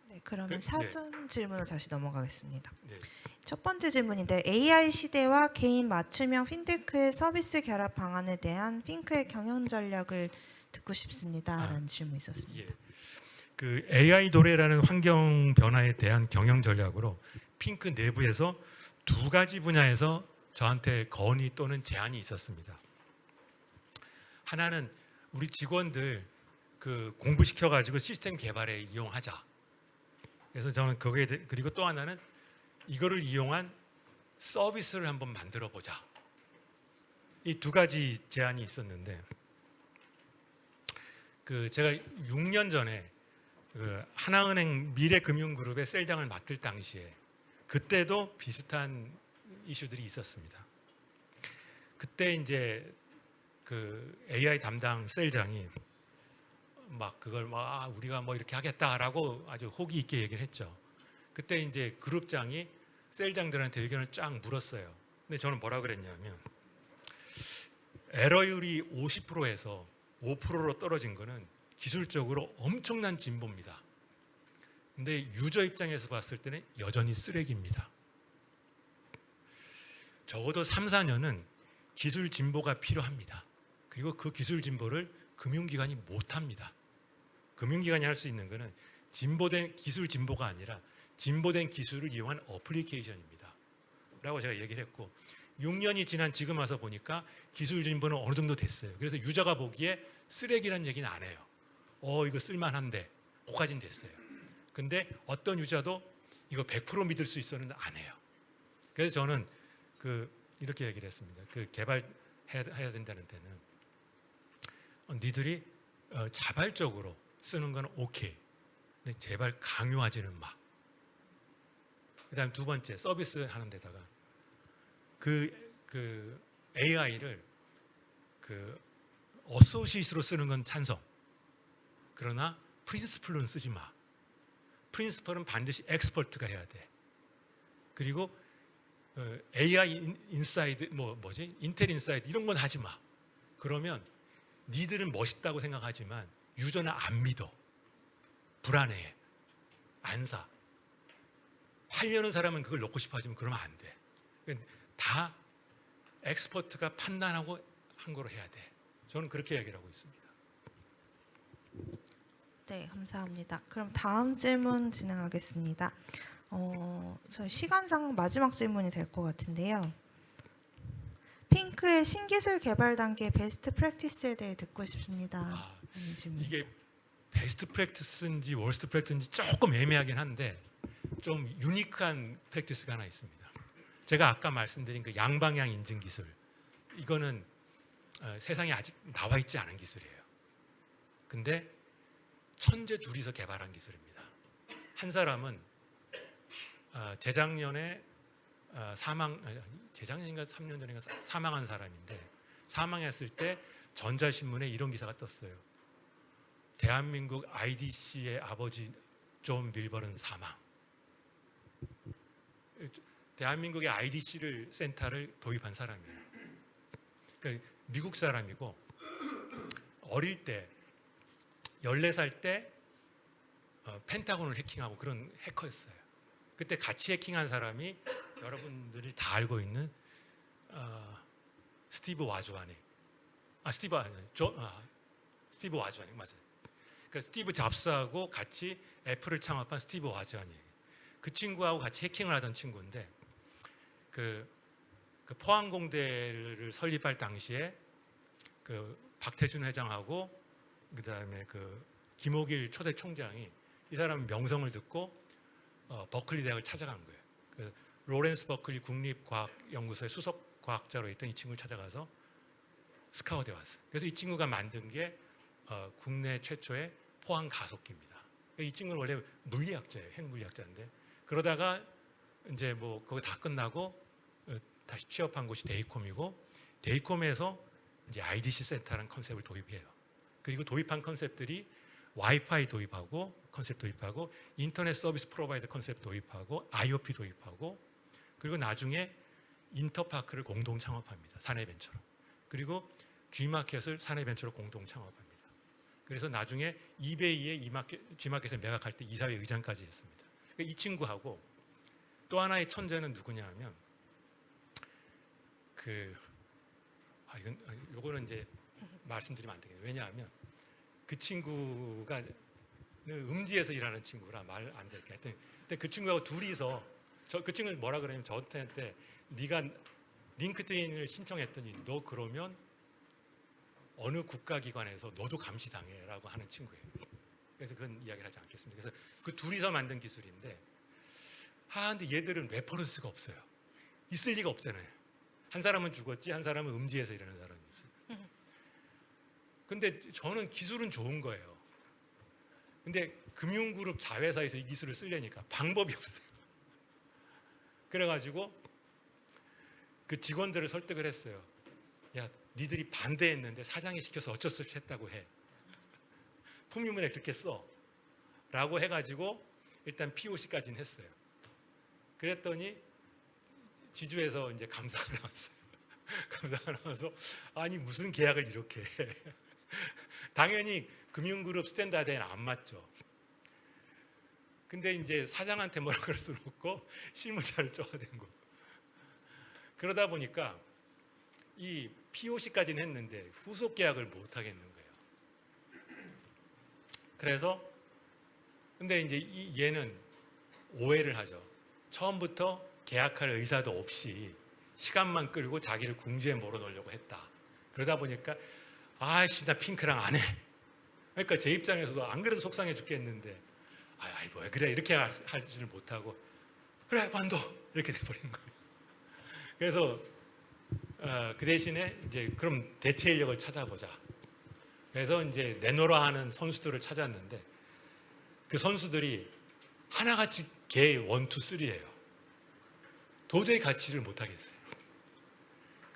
네, 그러면 네. 사전 질문으로 다시 넘어가겠습니다. 네. 첫 번째 질문인데 AI 시대와 개인 맞춤형 핀테크의 서비스 결합 방안에 대한 핑크의 경영 전략을 듣고 싶습니다라는 질문이 있었습니다. 예. 그 AI 도래라는 환경 변화에 대한 경영 전략으로 핑크 내부에서 두 가지 분야에서 저한테 건의 또는 제안이 있었습니다. 하나는 우리 직원들 그 공부시켜 가지고 시스템 개발에 이용하자. 그래서 저는 거기에 그리고 또 하나는 이거를 이용한 서비스를 한번 만들어 보자. 이 두 가지 제안이 있었는데 그 제가 6년 전에 그 하나은행 미래금융그룹의 셀장을 맡을 당시에 그때도 비슷한 이슈들이 있었습니다. 그때 이제 그 AI 담당 셀장이 막 그걸 막 우리가 뭐 이렇게 하겠다라고 아주 호기 있게 얘기를 했죠. 그때 이제 그룹장이 셀장들한테 의견을 쫙 물었어요. 근데 저는 뭐라 그랬냐면 에러율이 50%에서 5%로 떨어진 거는 기술적으로 엄청난 진보입니다. 근데 유저 입장에서 봤을 때는 여전히 쓰레기입니다. 적어도 3, 4년은 기술 진보가 필요합니다. 그리고 그 기술 진보를 금융기관이 못합니다. 금융기관이 할 수 있는 거는 진보된 기술 진보가 아니라 진보된 기술을 이용한 어플리케이션입니다. 라고 제가 얘기를 했고 6년이 지난 지금 와서 보니까 기술 진보는 어느 정도 됐어요. 그래서 유저가 보기에 쓰레기란 얘기는 안 해요. 이거 쓸만한데 그까지는 됐어요. 근데 어떤 유저도 이거 100% 믿을 수 있어는 안 해요. 그래서 저는 이렇게 얘기를 했습니다. 그 개발해야 된다는 데는 니들이 자발적으로 쓰는 건 오케이. 근데 제발 강요하지는 마. 그다음 두 번째 서비스 하는 데다가 그 AI를 그 어소시에이트로 쓰는 건 찬성. 그러나 프린시플로는 쓰지 마. 프린시플은 반드시 엑스퍼트가 해야 돼. 그리고 AI 인사이드 인텔 인사이드 이런 건 하지 마. 그러면 니들은 멋있다고 생각하지만 유저는 안 믿어. 불안해. 안 사. 하려는 사람은 그걸 넣고 싶어 하지만 그러면 안 돼. 다 엑스퍼트가 판단하고 한 거로 해야 돼. 저는 그렇게 얘기를 하고 있습니다. 네, 감사합니다. 그럼 다음 질문 진행하겠습니다. 저희 시간상 마지막 질문이 될 것 같은데요. 핑크의 신기술 개발 단계 베스트 프랙티스에 대해 듣고 싶습니다. 이게 베스트 프랙티스인지 월스트 프랙티스인지 조금 애매하긴 한데 좀 유니크한 프랙티스가 하나 있습니다. 제가 아까 말씀드린 그 양방향 인증 기술, 이거는 세상에 아직 나와 있지 않은 기술이에요. 근데 천재 둘이서 개발한 기술입니다. 한 사람은 재작년에 재작년인가 3년 전인가 사망한 사람인데 사망했을 때 전자신문에 이런 기사가 떴어요. 대한민국 IDC의 아버지 존 밀버는 사망. 대한민국의 IDC를 센터를 도입한 사람이에요. 그러니까 미국 사람이고 어릴 때 14살 때 펜타곤을 해킹하고 그런 해커였어요. 그때 같이 해킹한 사람이 여러분들이 다 알고 있는 스티브 와즈와닉. 스티브 와즈와닉 맞아요. 그러니까 스티브 잡스하고 같이 애플을 창업한 스티브 와즈와닉. 그 친구하고 같이 해킹을 하던 친구인데 그 포항공대를 설립할 당시에 그 박태준 회장하고 그다음에 그 김옥일 초대 총장이 이 사람 명성을 듣고 버클리 대학을 찾아간 거예요. 그 로렌스 버클리 국립과학연구소의 수석 과학자로 있던 이 친구를 찾아가서 스카우트에 왔어요. 그래서 이 친구가 만든 게 국내 최초의 포항 가속기입니다. 이 친구는 원래 물리학자예요. 핵물리학자인데 그러다가 이제 뭐 그거 다 끝나고 다시 취업한 곳이 데이콤이고 데이콤에서 이제 IDC 센터라는 컨셉을 도입해요. 그리고 도입한 컨셉들이 와이파이 도입하고 컨셉 도입하고 인터넷 서비스 프로바이더 컨셉 도입하고 IOP 도입하고 그리고 나중에 인터파크를 공동 창업합니다. 사내벤처로. 그리고 G마켓을 사내벤처로 공동 창업합니다. 그래서 나중에 이베이의 G마켓을 매각할 때 이사회 의장까지 했습니다. 그러니까 이 친구하고 또 하나의 천재는 누구냐 하면 요거는 이제 말씀드리면 안 되겠네요. 왜냐하면 그 친구가 음지에서 일하는 친구라 말 안 될게. 하여튼 근데 그 친구하고 둘이서 그 친구는 뭐라 그러냐면 저한테 네가 링크드인을 신청했더니 너 그러면 어느 국가기관에서 너도 감시당해라고 하는 친구예요. 그래서 그건 이야기를 하지 않겠습니다. 그래서 그 둘이서 만든 기술인데 근데 얘들은 레퍼런스가 없어요. 있을 리가 없잖아요. 한 사람은 죽었지 한 사람은 음지에서 일하는 사람이 있어요. 근데 저는 기술은 좋은 거예요. 근데 금융그룹 자회사에서 이 기술을 쓰려니까 방법이 없어요. 그래가지고 그 직원들을 설득을 했어요. 야, 니들이 반대했는데 사장이 시켜서 어쩔 수 없이 했다고 해. 품위문에 그렇게 써. 라고 해가지고 일단 POC까지는 했어요. 그랬더니 지주에서 이제 감사가 나왔어요. 감사가 나와서 아니 무슨 계약을 이렇게 해. 당연히 금융그룹 스탠다드에는 안 맞죠. 근데 이제 사장한테 뭐라 그럴 수는 없고 실무자를 쪼아야 된 거. 그러다 보니까 이 POC까지는 했는데 후속 계약을 못 하겠는 거예요. 그래서 근데 이제 얘는 오해를 하죠. 처음부터 계약할 의사도 없이 시간만 끌고 자기를 궁지에 몰아넣으려고 했다. 그러다 보니까 아이씨 나 핑크랑 안 해. 그러니까 제 입장에서도 안 그래도 속상해 죽겠는데 아이 뭐 그래 이렇게 하지를 못하고 그래 반도 이렇게 돼버리는 거예요. 그래서 그 대신에 이제 그럼 대체 인력을 찾아보자. 그래서 이제 내노라 하는 선수들을 찾았는데 그 선수들이 하나같이 개 1, 2, 3예요. 도저히 같이를 못하겠어요.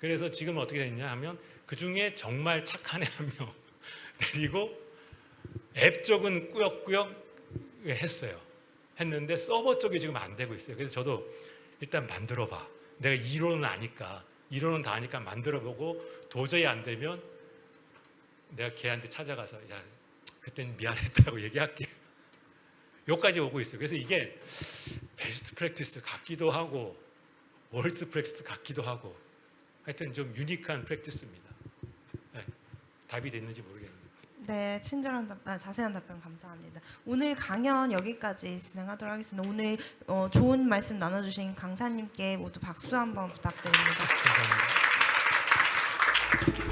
그래서 지금 어떻게 됐냐 하면 그 중에 정말 착한 애 한 명 그리고 앱 쪽은 꾸역꾸역 했는데 서버 쪽이 지금 안 되고 있어요. 그래서 저도 일단 만들어봐. 내가 이론은 아니까 이론은 다 아니까 만들어보고 도저히 안 되면 내가 걔한테 찾아가서 야 그땐 미안했다고 얘기할게. 여기까지 오고 있어요. 그래서 이게 베스트 프랙티스 같기도 하고 월드 프랙티스 같기도 하고 하여튼 좀 유니크한 프랙티스입니다. 네, 답이 됐는지 모르겠네요. 네, 친절한 자세한 답변 감사합니다. 오늘 강연 여기까지 진행하도록 하겠습니다. 오늘 좋은 말씀 나눠주신 강사님께 모두 박수 한번 부탁드립니다. 감사합니다.